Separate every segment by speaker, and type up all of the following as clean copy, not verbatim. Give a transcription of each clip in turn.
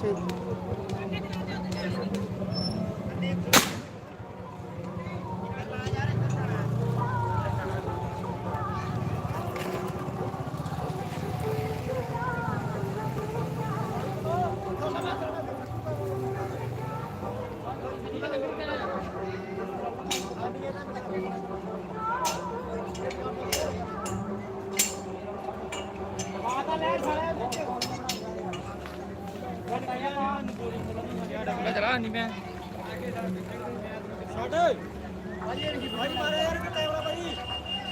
Speaker 1: ਅੱਛਾ ਜੀ।
Speaker 2: ਚਲਾ ਨਹੀਂ ਮੈਂ ਛੱਡ ਭਾਈ ਮਾਰੇ ਯਾਰ ਕੈਮਰਾ ਭਾਈ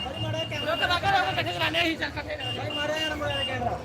Speaker 2: ਭਾਈ ਮਾਰੇ ਕੈਮਰਾ ਤੇ ਲੱਗਾ ਰਹਾ ਇਕੱਠੇ ਚਲਾਣੇ ਸੀ ਚੱਕ ਕੇ ਭਾਈ ਮਾਰੇ ਯਾਰ ਮੋਬਾਈਲ ਕੈਮਰਾ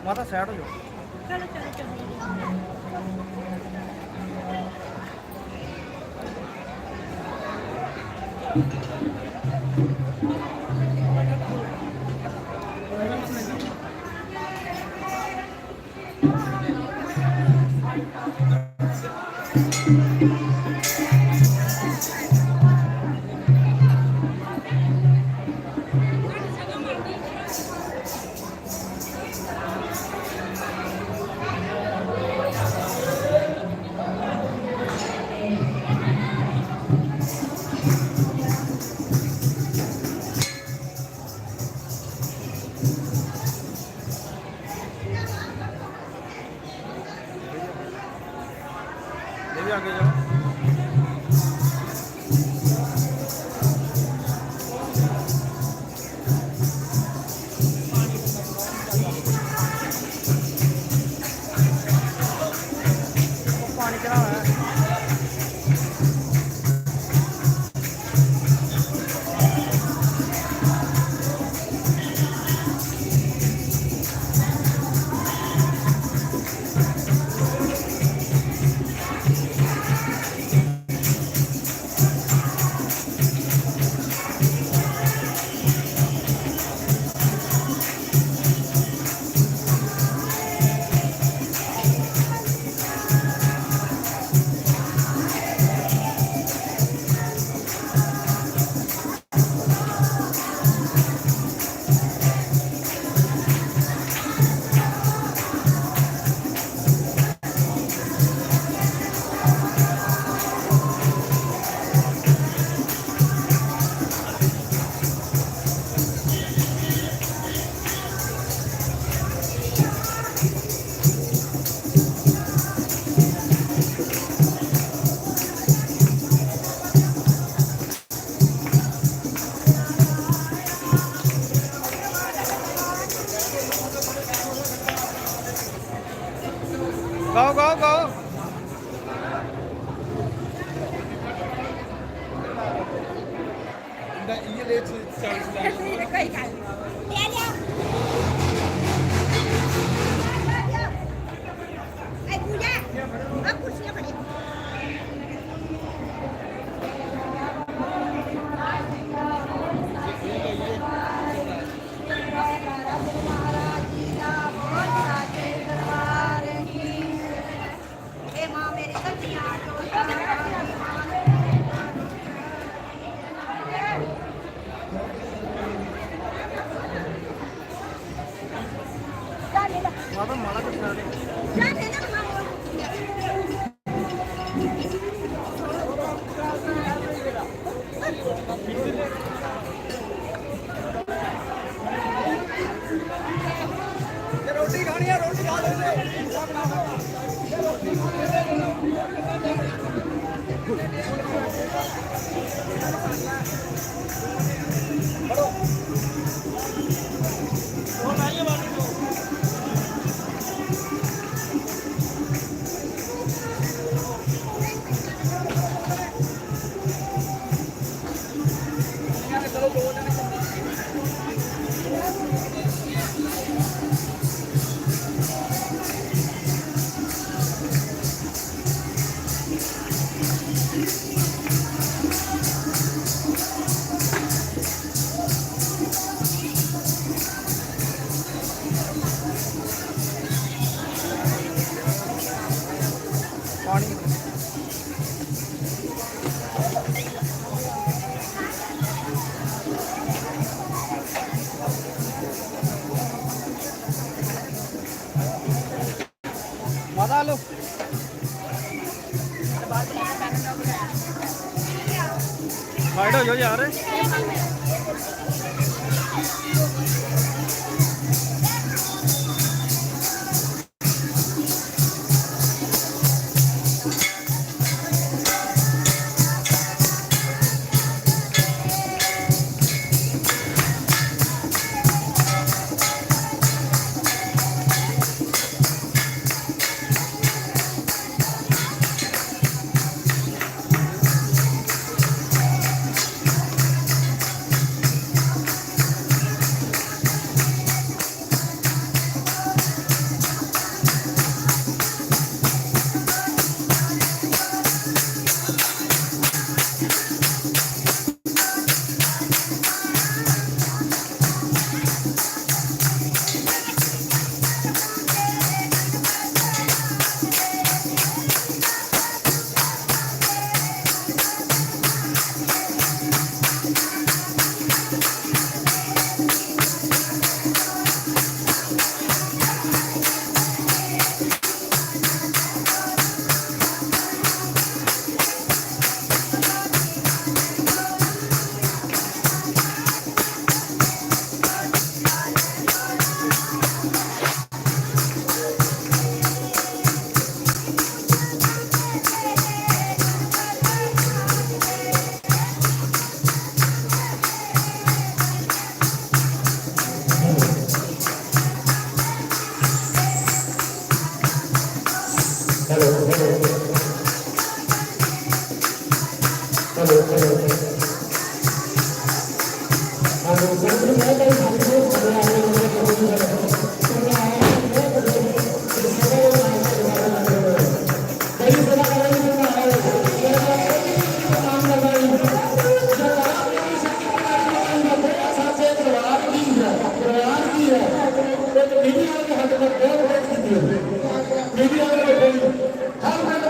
Speaker 1: ਮਾਤਾ ਸਾਈਡ ਹੋ ਜਾਓ।
Speaker 3: ਚਲੋ ਚਲੋ ਚਲੋ
Speaker 1: ये भी आगे जाओ। पानी चढ़ा हुआ है।
Speaker 2: ये ले 40 लाख
Speaker 3: ਕੋਈ ਗੱਲ ਨਹੀਂ ਲੈ ਲਿਆ ai ਪੂਜਾ ਆ ਕੁਰਸੀਆਂ ਬੜੀ ਇਹ ਮਾਂ ਮੇਰੀ ਸੱਚੀਆਂ
Speaker 1: ਮਾਤਾ ਮਾਲਾ ਕਿੱਥੇ ਆ ਰਹੀ
Speaker 2: रोटी खानी है रोटी खा लेते
Speaker 1: ਪਾਣੀ ਮਾਤਾ ਲੋ ਸਾਈਡ ਹੋ ਜਾਓ ਯਾਰ
Speaker 4: मीडिया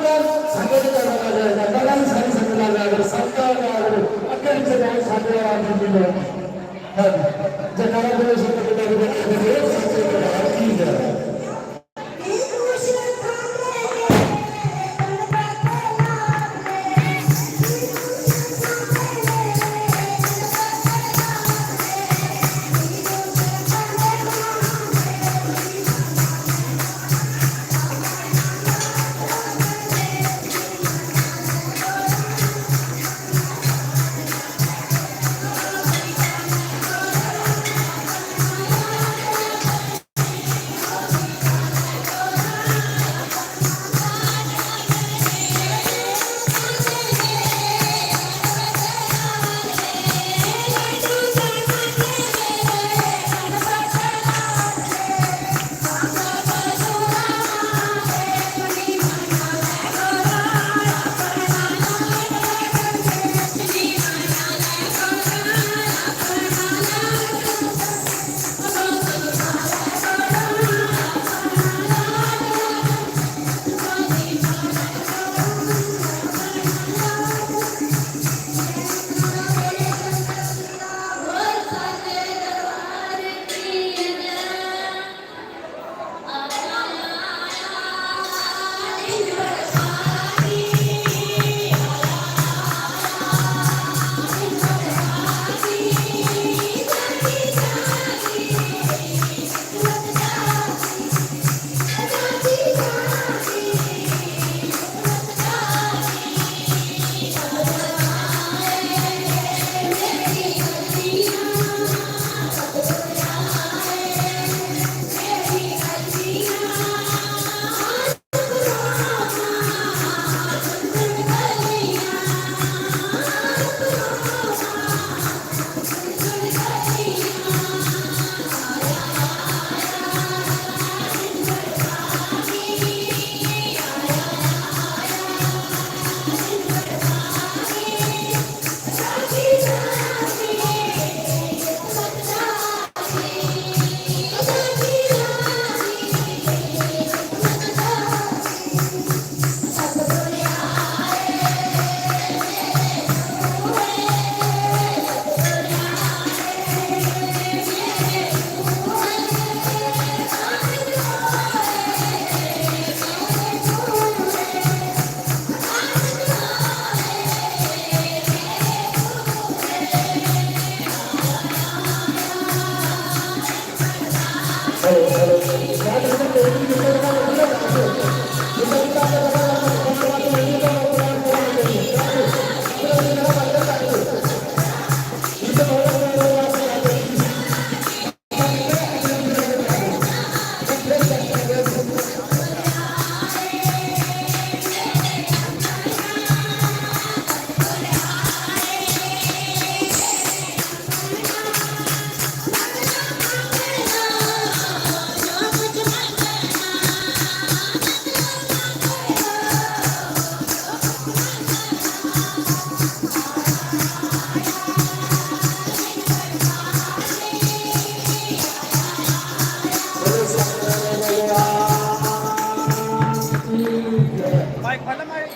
Speaker 1: ਮਾਈਕ ਫੜ ਲੈ ਮਾਈਕ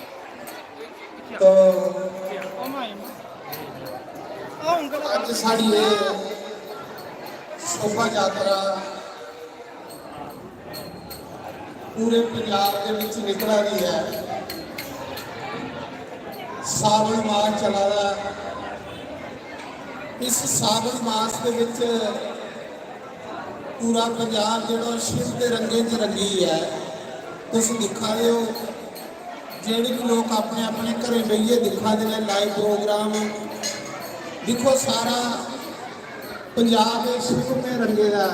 Speaker 4: तो
Speaker 1: ਉਹ ਮਾਈ ਉਹ ਉਂਗਲ
Speaker 4: ਅੱਜ ਸਾਡੀ ਇਹ ਸ਼ੋਭਾ ਯਾਤਰਾ ਪੂਰੇ ਪੰਜਾਬ ਦੇ ਵਿੱਚ ਨਿਕਲ ਰਹੀ ਹੈ। ਸਾਵਣ ਮਾਸ ਚੱਲਾ ਰਿਹਾ। ਇਸ ਸਾਵਣ ਮਾਸ ਦੇ ਵਿੱਚ ਪੂਰਾ ਪੰਜਾਬ ਜਿਹੜਾ ਸ਼ਿਵ ਦੇ ਰੰਗੇ 'ਚ ਰੰਗੀ ਹੈ। ਤੁਸੀਂ ਦਿਖਾ ਰਹੇ ਹੋ ਜਿਹੜੇ ਵੀ ਲੋਕ ਆਪਣੇ ਆਪਣੇ ਘਰੇ ਬਈਏ ਦਿਖਾ ਦੇ ਨੇ ਲਾਈਵ ਪ੍ਰੋਗਰਾਮ ਦੇਖੋ ਸਾਰਾ ਪੰਜਾਬ ਦੇ ਸ਼ਿਵ ਦੇ ਰੰਗੇ ਦਾ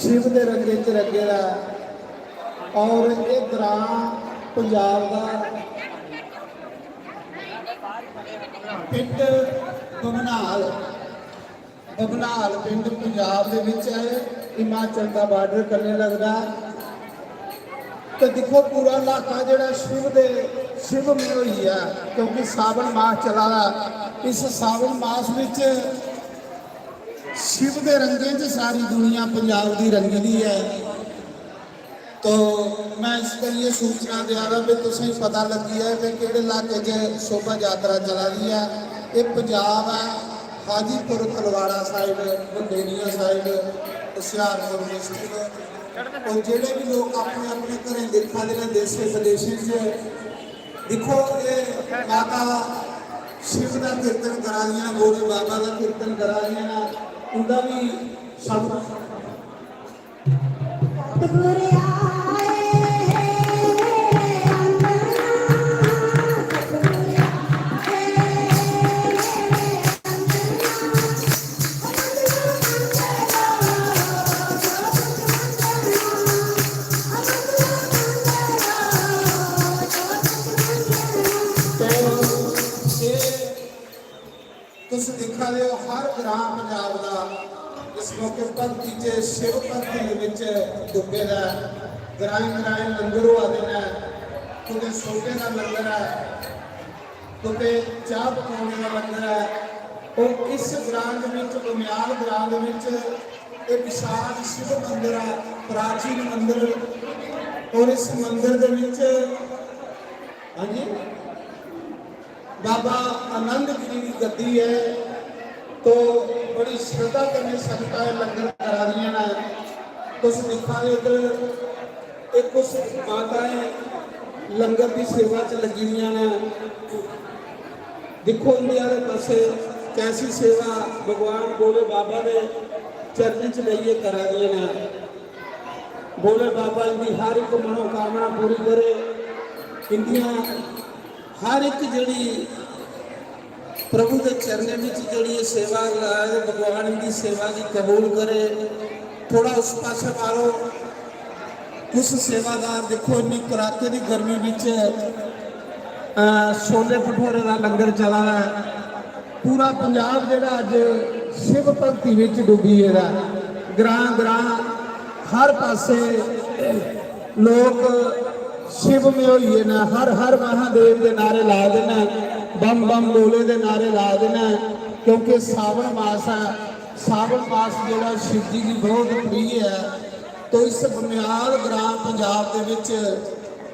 Speaker 4: ਸ਼ਿਵ ਦੇ ਰੰਗੇ 'ਚ ਰੰਗੇ ਦਾ ਔਰ ਇਹ ਦੌਰਾਨ ਪੰਜਾਬ ਦਾ ਪਿੰਡ ਬਮਨਾਲ ਪਿੰਡ ਪੰਜਾਬ ਦੇ ਵਿੱਚ ਹੈ। ਹਿਮਾਚਲ ਦਾ ਬਾਰਡਰ ਕਰਨੇ ਲੱਗਦਾ ਤੇ ਦੇਖੋ ਪੂਰਾ ਇਲਾਕਾ ਜਿਹੜਾ ਸ਼ਿਵ ਮੇ ਹੋਈ ਹੈ ਕਿਉਂਕਿ ਸਾਵਣ ਮਾਸ ਚਲਾ ਰਿਹਾ। ਇਸ ਸਾਵਣ ਮਾਸ ਵਿੱਚ ਸ਼ਿਵ ਦੇ ਰੰਗੇ 'ਚ ਸਾਰੀ ਦੁਨੀਆ ਪੰਜਾਬ ਦੀ ਰੰਗਦੀ ਹੈ। तो मैं इस करिए सूचना दिया भी तुसें पता लगी है कि किहड़े इलाके 'च शोभा यात्रा चला रही है। ये पंजाब है हाजीपुर तलवाड़ा साइड बंदेलिया साइड हुशियारपुर डिस्ट्रिक्ट और जेडे भी लोग अपने अपने घरें देखा दे देशे विदेशे देखो ये माता शिव का कीर्तन करा दियां भोले बाबा का कीर्तन करा दियां उनका भी शब्द तुम दिखा रहे हो हर ग्राम पंजाब का इस मौके भगती च शिव भगती डुबे का ग्राएं ग्राएं लंगर हुआ देना कुछ सोटे का लंगर है कुछ चाह पकाने का लंगर है और इस ग्राम बमियाल ग्राम एक विशाल शिव मंदिर है प्राचीन मंदिर और इस मंदिर के हाँ जी बाबा आनंद गिरी की गद्दी है तो बड़ी श्रद्धा करने सकता है लंगर करा दिया ना कुछ दिखा रहे उधर एक कुछ माताएं लंगर की सेवा च लगी हुई ना देखो इंडिया के पासे कैसी सेवा भगवान भोले बाबा ने चरण च लइए करा दिया ना भोले बाबा इनकी हर एक मनोकामना पूरी करे इंडिया हर एक जड़ी प्रभु के चरणों में जड़ी सेवा लाए भगवान की सेवा की कबूल करे थोड़ा उस पास मारो कुछ सेवादार देखो इन्नी कड़ाके की गर्मी में छोले भटूरे का लंगर चला है पूरा पंजाब जो अज शिव भगती में डुबी है ग्रां ग्रां हर पासे लोग शिव में होइए ना हर हर महादेव के नारे ला देना बम बम बोले के नारे ला देना क्योंकि सावन मास है सावन मास जो शिव जी की बहुत प्रिय है तो इस बमियाल ग्राम पंजाब के विच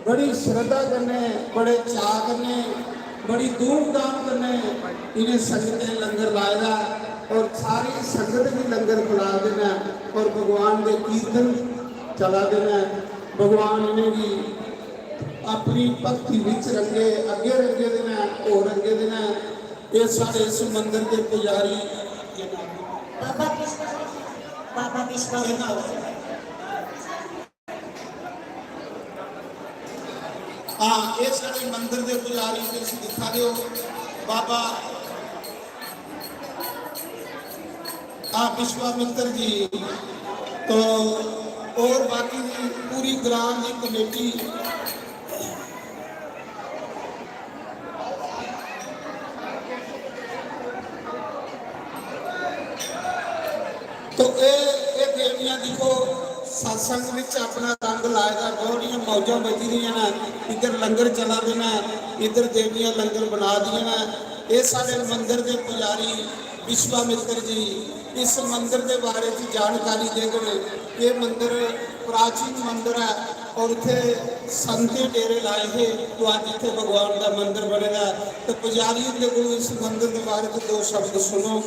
Speaker 4: बड़ी श्रद्धा करने बड़े चाह करने बड़ी धूमधाम करने इन्हें संगत ने लंगर लाया और सारी संगत भी लंगर खिला देना और भगवान के कीर्तन चला देना भगवान इन्हें भी अपनी भक्ति विच रंगे अगे रंगे देना और रंगे देना ये सारे इस मंदिर के पुजारी
Speaker 3: बाबा कृष्ण
Speaker 4: हाँ ये सारे मंदिर के पुजारी तुम दिखा रहे हो बाबा विश्वामित्र जी तो और बाकी पूरी ग्राम की कमेटी तो ये देवियां देखो सत्संग में अपना रंग लाएगा बहुत मौजा बजी रही ना इधर लंगर चला देना इधर देवियां लंगर बना दिया ना ये सारे मंदिर के पुजारी विश्वामित्र जी इस मंदिर के बारे में जानकारी देंगे। ये मंदिर प्राचीन मंदिर है ਔਰ ਇੱਥੇ ਸੰਤੇ ਡੇਰੇ ਲਾਏ ਹੈ तो ਅੱਜ ਇੱਥੇ ਭਗਵਾਨ ਦਾ ਮੰਦਿਰ ਬਣੇਗਾ। ਤੇ ਪੁਜਾਰੀ ਦੇ ਕੋਲ ਇਸ ਮੰਦਿਰ ਦੇ ਬਾਰੇ ਚ ਦੋ ਸ਼ਬਦ ਸੁਣੋ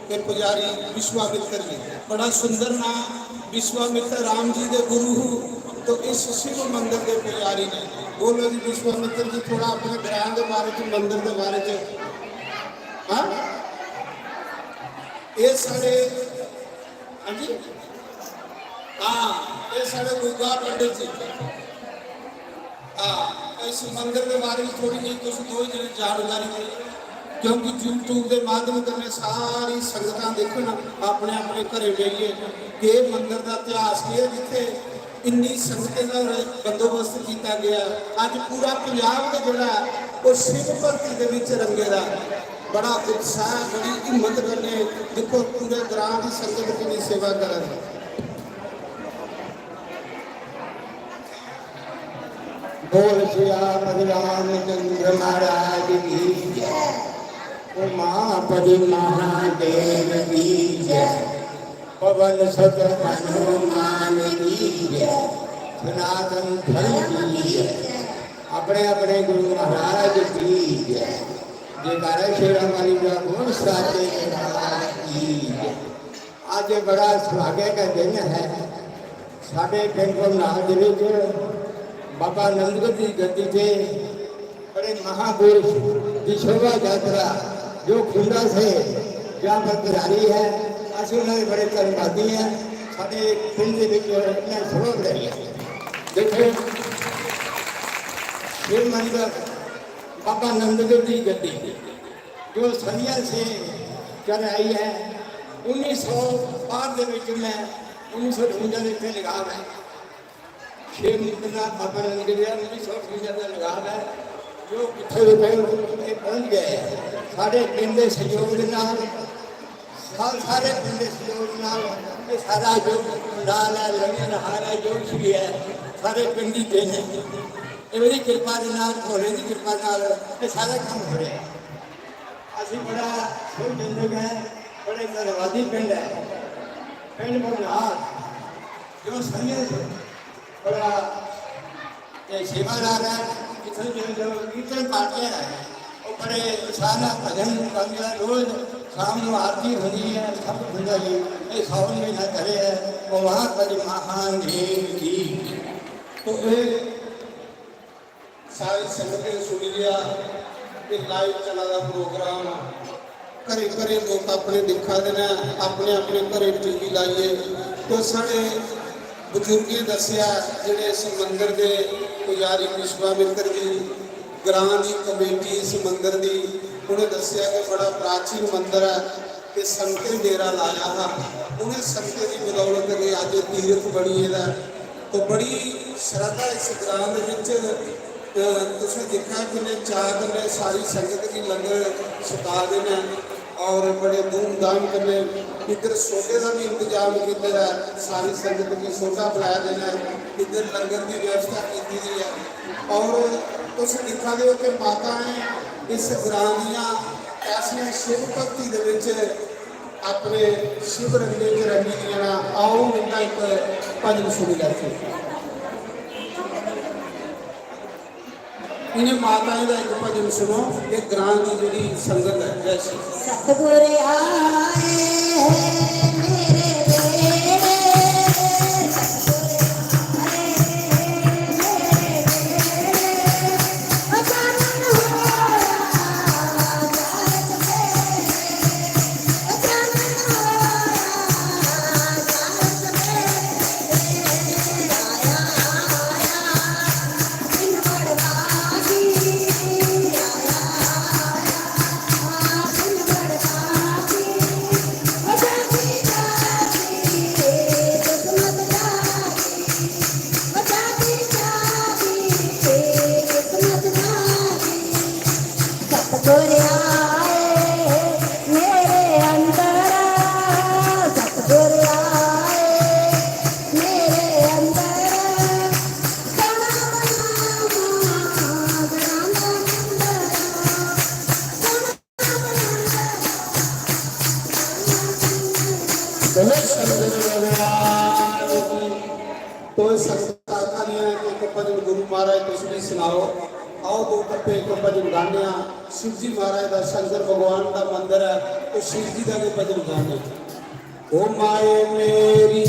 Speaker 4: ਕਿ ਪੁਜਾਰੀ ਵਿਸ਼ਵਾਮਿੱਤਰ ਜੀ, ਬੜਾ ਸੁੰਦਰ ਨਾਮ ਵਿਸ਼ਵਾਮਿੱਤਰ ਰਾਮ ਜੀ ਦੇ ਗੁਰੂ तो इस शिव मंदिर के पुजारी ने। बोलो जी विश्वामित्र जी थोड़ा अपने ग्रह के बारे च मंदिर के बारे च। हाँ ये साढ़े हाँ जी हाँ ये साढ़े गुगा पंडित जी हाँ इस मंदिर के बारे में थोड़ी जी कुछ दो जने जानकारी दी क्योंकि यूट्यूब के माध्यम करने सारी संगतां देखन अपने अपने घरे जाइए कि मंदिर का इतिहास की है जिथे इन्नी संगत का बंदोबस्त किया गया। अज पूरा पंजाब का जोड़ा वो शिव भगती के विच रंगेगा। बड़ा उत्साह बड़ी हिम्मत करने देखो पूरे ग्राम की संगत की सेवा कर
Speaker 5: बोल श्री रामचंद्र महाराज की जय, उमापति महादेव की जय, पवन सुत हनुमान की जय, सनातन धर्म की जय, अपने अपने गुरु महाराज की जय, जयकारा श्री राम वाली का बोल साचे महाराज की जय। आज बड़ा सुहागे का दिन है। साढ़े पिंड नाल दे बाबा नंदगढ़ की गद्दी से बड़े महापुरुष की शोभा यात्रा जो खुंडा से जहाँ पर करारी है असं उन्होंने बड़े धन्यवादी हैं। साढ़े पिंड के शोभा बढ़ाई है। देखो शिव मंदिर बाबा नंदगढ़ की गद्दी जो सदियों से चल आई है। 1905 में 1958 इतने लगाव है। शिव मंदिर बाबा नंदगढ़ 1958 का लगाव है जो कितने रुपये पहुँच गए साढ़े पिंड के सहयोग के नाल सारे पिंड के सहयोग नाल ये सारा जो पंडाल है लंगर हार है जो कुछ भी है सारे पिंड ही देने ये मेरी कृपा के नाल भोले की कृपा नाल ये सारा काम हो रहा है। असी बड़ा शिव जंदग है बड़े धन्यवादी पिंड है। पिंड भगनार जो संगे बड़ा सेवादार है इतने जो कीर्तन पाठे है वो बड़े सारा भजन करते रोज शाम को आरती होती है सब खुदा जी ये सावन महीना करे है वो वहाँ पर महान देव की
Speaker 4: तो ये सारी संगत ने सुन लिया कि लाइव चला था प्रोग्राम घरे घरे लोग अपने दिखा देना अपने अपने घरे टीवी लाइए। तो साढ़े बजुर्गे दसिया जिहड़े इस मंदिर के पुजारी विश्वामित्र जी ग्रां की कमेटी इस मंदिर की उन्हें दसिया कि बड़ा प्राचीन मंदिर है कि संगत डेरा लाया है उन्हें संगत की बदौलत के अज तीर्थ बनी है। तो बड़ी श्रद्धा इस ग्रां तुसें देखा कि चार दिन सारी संगत की लंगर छका देना और बड़े धूमधाम करने इधर सोडे का भी इंतजाम किया है सारी संगत की सोडा पिलाया देना इधर लंगर की व्यवस्था की गई है। और तुम देखा दो कि माताएं इस ग्रां दियां ऐसियां शिव भगती दे विच अपने शिव रंगे च रंगी दियां। आओ इन्ना एक भजन सुनी लैते इन्हें माताएं का एक भजन सुनो ये ग्रां की जी संगत है। जय श्री
Speaker 3: सतगुर आए हैं मेरे देव
Speaker 6: Thank you.
Speaker 4: ਸੁਣਾਓ। ਆਓ ਦੋ ਕੱਪੇ ਇੱਕ ਭਜਨ ਗਾਉਂਦੇ ਹਾਂ। शिव जी महाराज का शंकर भगवान का मंदिर है तो शिव जी का भी भजन गाने। ओ माए मेरी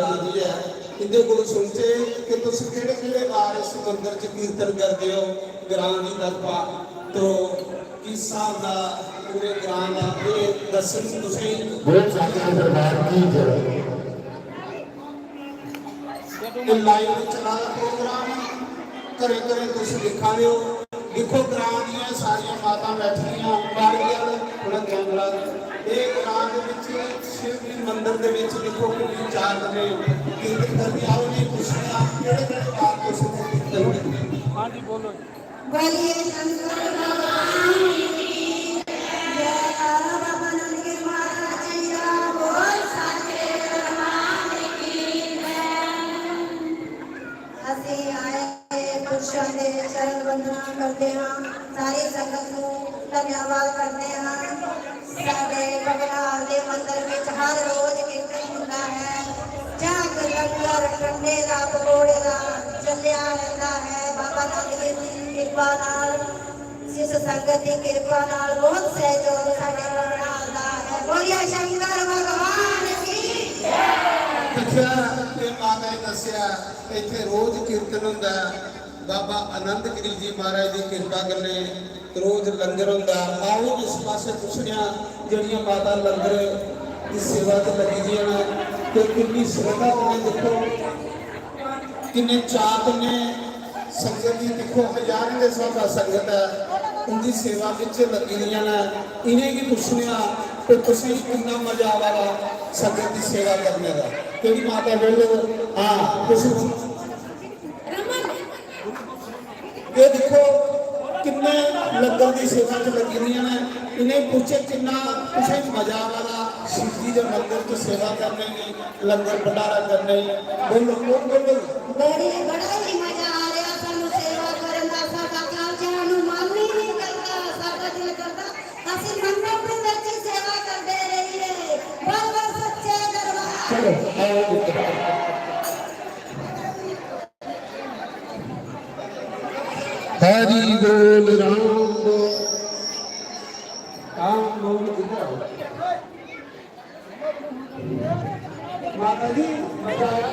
Speaker 4: ਜਾਂਦੀ ਹੈ। ਇਹਦੇ ਕੋਲ ਸੁਣਤੇ ਕਿ ਤੁਸੀਂ ਕਿਹੜੇ ਕਿਹੜੇ ਵਾਰ ਇਸ ਮੰਦਰ 'ਚ ਕੀਰਤਨ ਕਰਦੇ ਹੋ ਗ੍ਰਾਂ ਦੀ ਤਰਫਾ ਤੋਂ ਕਿਸ ਹਿਸਾਬ ਦਾ ਪੂਰੇ ਗ੍ਰਾਂ ਦਾ ਇਹ ਦੱਸਣ ਤੁਸੀਂ
Speaker 5: ਬਹੁਤ ਸਾਰਾ ਦਰਬਾਰ ਕੀ ਜੈ
Speaker 4: ਇਹ ਲਾਈਵ ਚਲਾ ਪ੍ਰੋਗਰਾਮ ਘਰੇ ਘਰੇ ਤੁਸੀਂ ਦਿਖਾਵੇ ਹੋ। ਦੇਖੋ ਗ੍ਰਾਂ ਦੀਆਂ ਸਾਰੀਆਂ ਮਾਤਾ ਬੈਠੀਆਂ ਬਾਰੀਆਂ ਥੋੜਾ ਕੈਮਰਾ ਇਹ ਗ੍ਰਾਂ ਦੇ ਵਿੱਚ ਸ਼ਿਵ ਜੀ ਮੰਦਿਰ ਦੇ ਵਿੱਚ ਦੇਖੋ ਕਿੰਨੀ ਚਾਰ ਨੇ ਕੀਰਤਨ ਕਰਦੀ ਆਓ ਨੇ ਪੁੱਛਿਆ ਕਿਹੜੇ ਕਿਹੜੇ ਬਾਤ ਤੁਸੀਂ ਕੀਰਤਨ ਕਰਦੇ
Speaker 1: ਹਾਂਜੀ ਬੋਲੋ
Speaker 3: बोलिए शंकर भगवान की जय। बाबा नंद के महाराज जी का बोल साचे दरबार की जय। ਅਸੀਂ ਆਏ ਪੁਰਸ਼ਾਂ ਦੇ ਚਰਨ ਵੰਦਨਾ ਕਰਦੇ ਹਾਂ। ਸਾਰੀ ਸੰਗਤ ਨੂੰ ਧੰਨਵਾਦ ਕਰਦੇ ਹਾਂ। ਸਾਡੇ ਘਬਰਾਲ ਦੇ ਮੰਦਰ ਵਿੱਚ ਹਰ ਰੋਜ਼ ਕੀਰਤਨ ਹੁੰਦਾ ਹੈ। ਝਾਕ ਲੰਗਰ ਠੰਡੇ ਦਾ ਪਕੌੜੇ ਦਾ ਚੱਲਿਆ ਰਹਿੰਦਾ ਹੈ। ਬਾਬਾ ਨੰਦ ਦੇਵ ਜੀ ਦੀ ਕਿਰਪਾ ਨਾਲ ਸਿਸ ਸੰਗਤ ਦੀ ਕਿਰਪਾ ਨਾਲ ਬਹੁਤ ਸਹਿਯੋਗ ਸਾਡੇ ਘਬਰਾਲ ਦਾ ਹੈ। ਬੋਲਿਆ ਸ਼ੰਕਰ ਭਗਵਾਨ ਕੀ
Speaker 4: ਦੇਖਿਆ ਤੇ ਮਾਤਾ ਨੇ ਦੱਸਿਆ ਇੱਥੇ ਰੋਜ਼ ਕੀਰਤਨ ਹੁੰਦਾ ਹੈ। ਬਾਬਾ ਆਨੰਦ ਗਿਰੀ ਜੀ ਮਹਾਰਾਜ ਦੀ ਕਿਰਪਾ ਕਰਨੇ ਰੋਜ਼ ਲੰਗਰ ਹੁੰਦਾ। ਆਓ ਇਸ ਪਾਸੇ ਪੁੱਛਣਿਆ ਜਿਹੜੀਆਂ ਮਾਤਾ ਲੰਗਰ ਦੀ ਸੇਵਾ ਤੇ ਲੱਗੀ ਦੀਆਂ ਨੇ ਤੇ ਕਿੰਨੀ ਸ਼ਰਧਾ ਨੇ ਦੇਖੋ ਕਿੰਨੇ ਚਾਤ ਨੇ ਸੰਗਤ ਦੀ ਦੇਖੋ ਹਜ਼ਾਰਾਂ ਦੇ ਹਿਸਾਬ ਨਾਲ ਸੰਗਤ ਹੈ ਉਹਦੀ ਸੇਵਾ ਵਿੱਚ ਲੱਗੀ ਦੀਆਂ ਨੇ। ਇਹਨੇ ਕੀ ਪੁੱਛਣਿਆ ਤੇ ਤੁਸੀਂ ਕਿੰਨਾ ਮਜ਼ਾ ਆਵੇਗਾ ਸੰਗਤ ਦੀ ਸੇਵਾ ਕਰਨੇ ਦਾ। ਕਿਹੜੀ ਮਾਤਾ ਬੋਲੋ ਹਾਂ ਤੁਸੀਂ ਇਹ ਦੇਖੋ ਕਿੰਨੇ ਲੰਗਰ ਦੀ ਸੇਵਾ 'ਚ ਲੱਗੀ ਦੀਆਂ ਨੇ। ਇਹਨੇ ਪੁੱਛੇ ਕਿੰਨਾ ਤੁਸੀਂ ਮਜ਼ਾ ਆਵੇਗਾ ਸ਼ਿਵ ਜੀ ਦੇ ਮੰਦਿਰ 'ਚ ਸੇਵਾ ਕਰਨੇ ਨੇ ਲੰਗਰ ਭੰਡਾਰਾ ਕਰਨੇ ਬੋਲੋ ਬੋਲੋ
Speaker 3: ਬੜਾ ਹੀ ਮਜ਼ਾ ਆ ਰਿਹਾ ਸਾਨੂੰ ਸੇਵਾ ਕਰਨ ਦਾ। ਸਾਡਾ ਕੰਮ ਜਾਣ ਨੂੰ ਮਨ ਹੀ ਨਹੀਂ ਕਰਦਾ। ਸਾਡਾ ਦਿਲ ਕਰਦਾ ਅਸੀਂ ਮੰਦਰ ਦੇ ਵਿੱਚ ਹੀ ਸੇਵਾ ਕਰਦੇ ਰਹੀਏ। ਬਾਬਾ ਸੱਚੇ ਦਰਬਾਰ
Speaker 4: ਚਲੋ ਆਓ
Speaker 5: ਹਰੀ ਬੋਲ ਰਾਮ ਬੋਲ
Speaker 4: काम बोल इधर माता जी मजा आया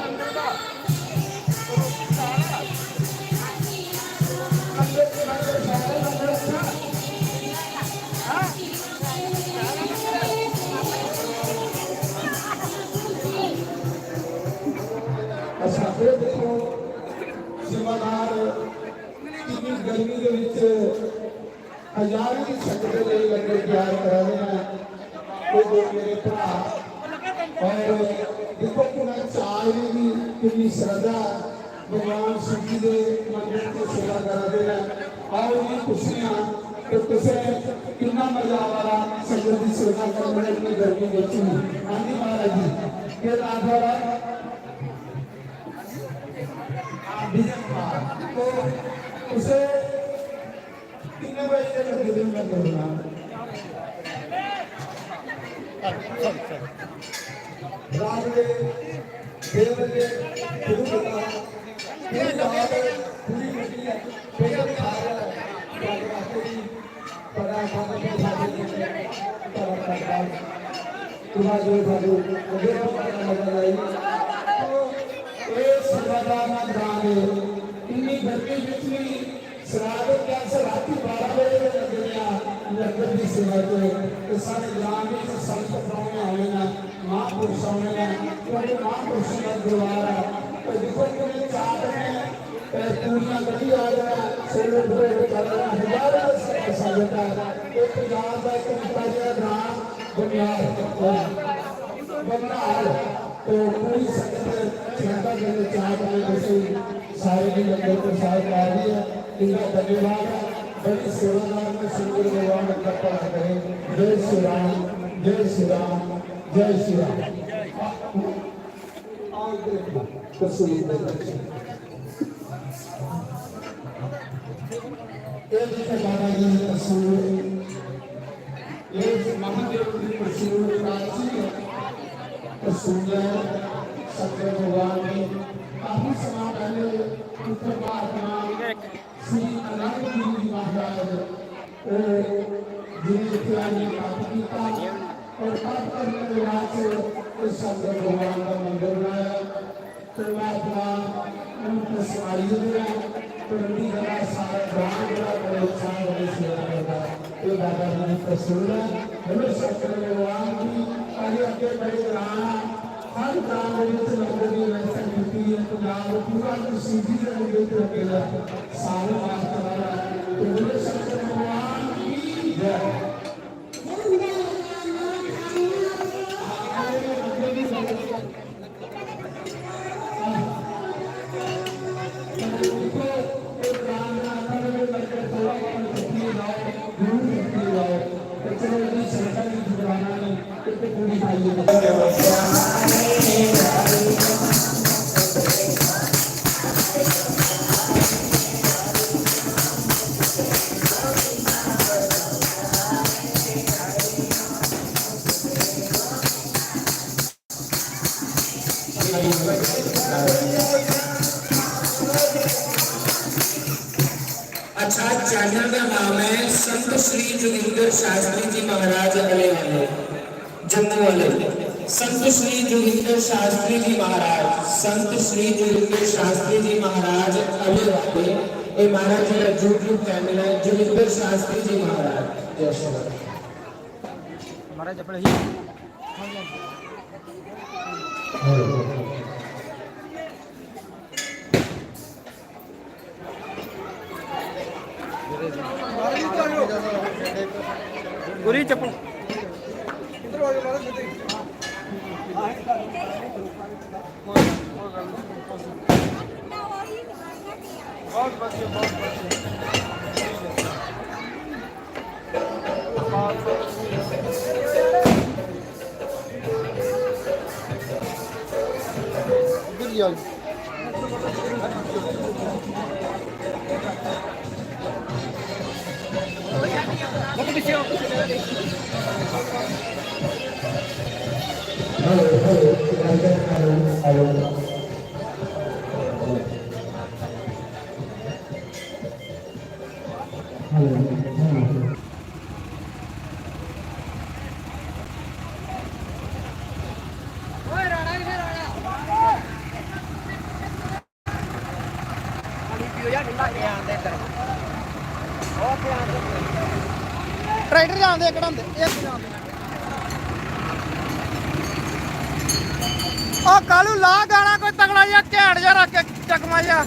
Speaker 4: अच्छा फिर देखो सेवादार इतनी गर्मी के विच हजारों की संगत के लिए लंगर तैयार करा देना वो दो मेरे भरा और देखो कि चाल भी कितनी श्रद्धा भगवान शिव जी के मंदिर की सेवा करा देना। और ये खुशियां तो तुझे कितना मजा आवा संगत की सेवा करने में इतनी गर्मी बची आंधी महाराज जी के आधार तो उसे कितने बजे तक लगे दिन में करना रात के 6 बजे शुरू होता ये रात पूरी होती है फिर खा रहा है पड़ा खाने के साथ तुम्हारा जो बाबू मुझे पता लगा रही तो ये सेवादार गाने इतनी गर्मी जितनी शराब क्या से रात 12 बजे लंगर की सेवा के सारे ग्राम में संत प्राणी आए ना महापुरुष आए ना क्योंकि महापुरुष का दरबार है तो देखो कि चार में पूर्णिया गली आ रहा है सेलिब्रेट कर रहा है हजारों संगत है एक पंजाब का एक निकालिया ग्राम बुनियाद बनना है तो पूरी संगत जनता के चार में सारे भी लंगर को साथ आ रही है इनका धन्यवाद है। बड़ी सेवादार में सुंदर भगवान करता रहे। जय श्री राम जय श्री राम जय श्री राम। महादेव की प्रसूल सत्य भगवान ने काफी समय पहले उत्तर भारत श्री आनंद गिरी महाराज जिन्हें प्राणी प्राप्त किया और पाप करने के बाद से इस शंकर भगवान का मंदिर बनाया। परमात्मा उनकी सवारी दिया परंडी का सारा गांव का बड़े उत्साह बड़े सेवा करता ये बाबा जी की तस्वीर है। हमें शंकर भगवान की आगे आगे बड़े राणा हर गांव में लंगर की व्यवस्था की है। पंजाब पूरा सीधी लंगर रखेगा सारे वास्ते वाला तो शंकर भगवान की जय।
Speaker 6: अच्छा चैनल का नाम है संत श्री जोगिंदर शास्त्री जी महाराज अले वाले जम्मू वाले। संत श्री जोगिंदर शास्त्री जी महाराज, संत श्री जोगिंदर शास्त्री जी महाराज अले वाले ये महाराज जी का यूट्यूब चैनल है जोगिंदर शास्त्री जी महाराज। जय श्री राम।
Speaker 1: महाराज अपने ही गुरी चप्पल
Speaker 2: इधर आ जाओ महाराज जल्दी। बहुत बढ़िया बहुत बढ़िया
Speaker 1: ट्रैक्टर जाते एक जाते कालू ला गाना कोई तगड़ा जा घैंट जा रख के चकमा जा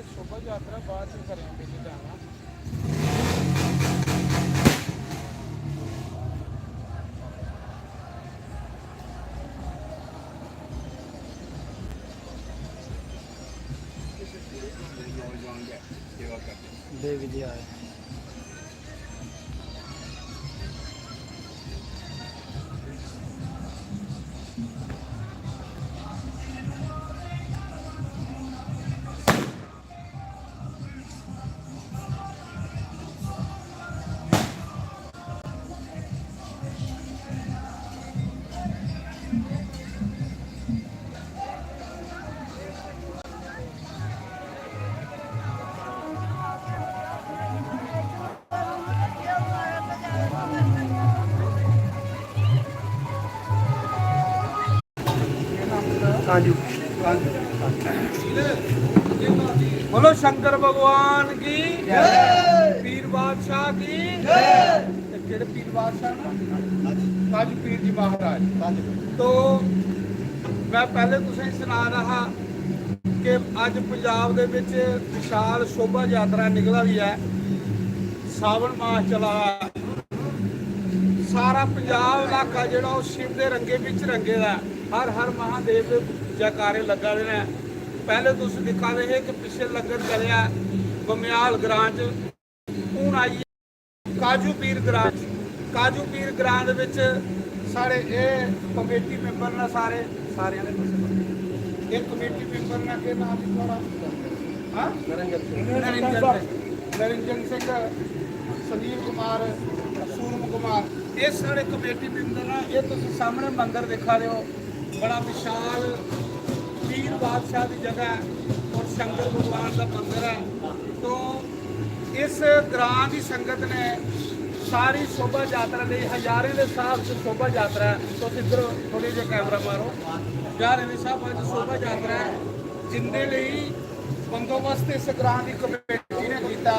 Speaker 1: शोभा यात्रा बाद में करेंगे जाना ਦੇ ਵਿਜੇ ਆਏ बोलो शंकर भगवान की जय, पीर बादशाह की जय। किहड़े पीर बादशाह ना काजू पीर जी महाराज। तो मैं पहले तुसें सुना रहा कि अज पंजाब दे विच विशाल शोभा यात्रा निकल रही है। सावन मास चला, सारा पंजाब इलाका जिहड़ा वो शिव के रंगे विच रंगे दा। हर हर महादेव के जयकारे लगा रहे हैं। पहले तुम दिखा रहे हैं कि पिछले लंगर चलिया बमियाल ग्रां च, हूँ आई काजू पीर ग्रां च। काजू पीर ग्रां दे विच सारे ये कमेटी मैंबर ने सारे सारे ये कमेटी मैंबर ने के नाम थोड़ा नरिंजन सिंह, संजीव कुमार, सूरम कुमार, ये सारे कमेटी मैंबर हैं। ये तुम सामने मंदिर दिखा रहे हो, बड़ा विशाल पीर बादशाह की जगह और शंकर भगवान का मंदिर है। तो इस ग्रां की संगत ने सारी शोभा यात्रा ली, हजारे के हिसाब से शोभा यात्रा है। तो इधर थोड़ी जी कैमरा मारो, हजारे के हिसाब से शोभा यात्रा है, जिंदे लिए बंदोबस्त इस ग्रां की कमेटी ने किया।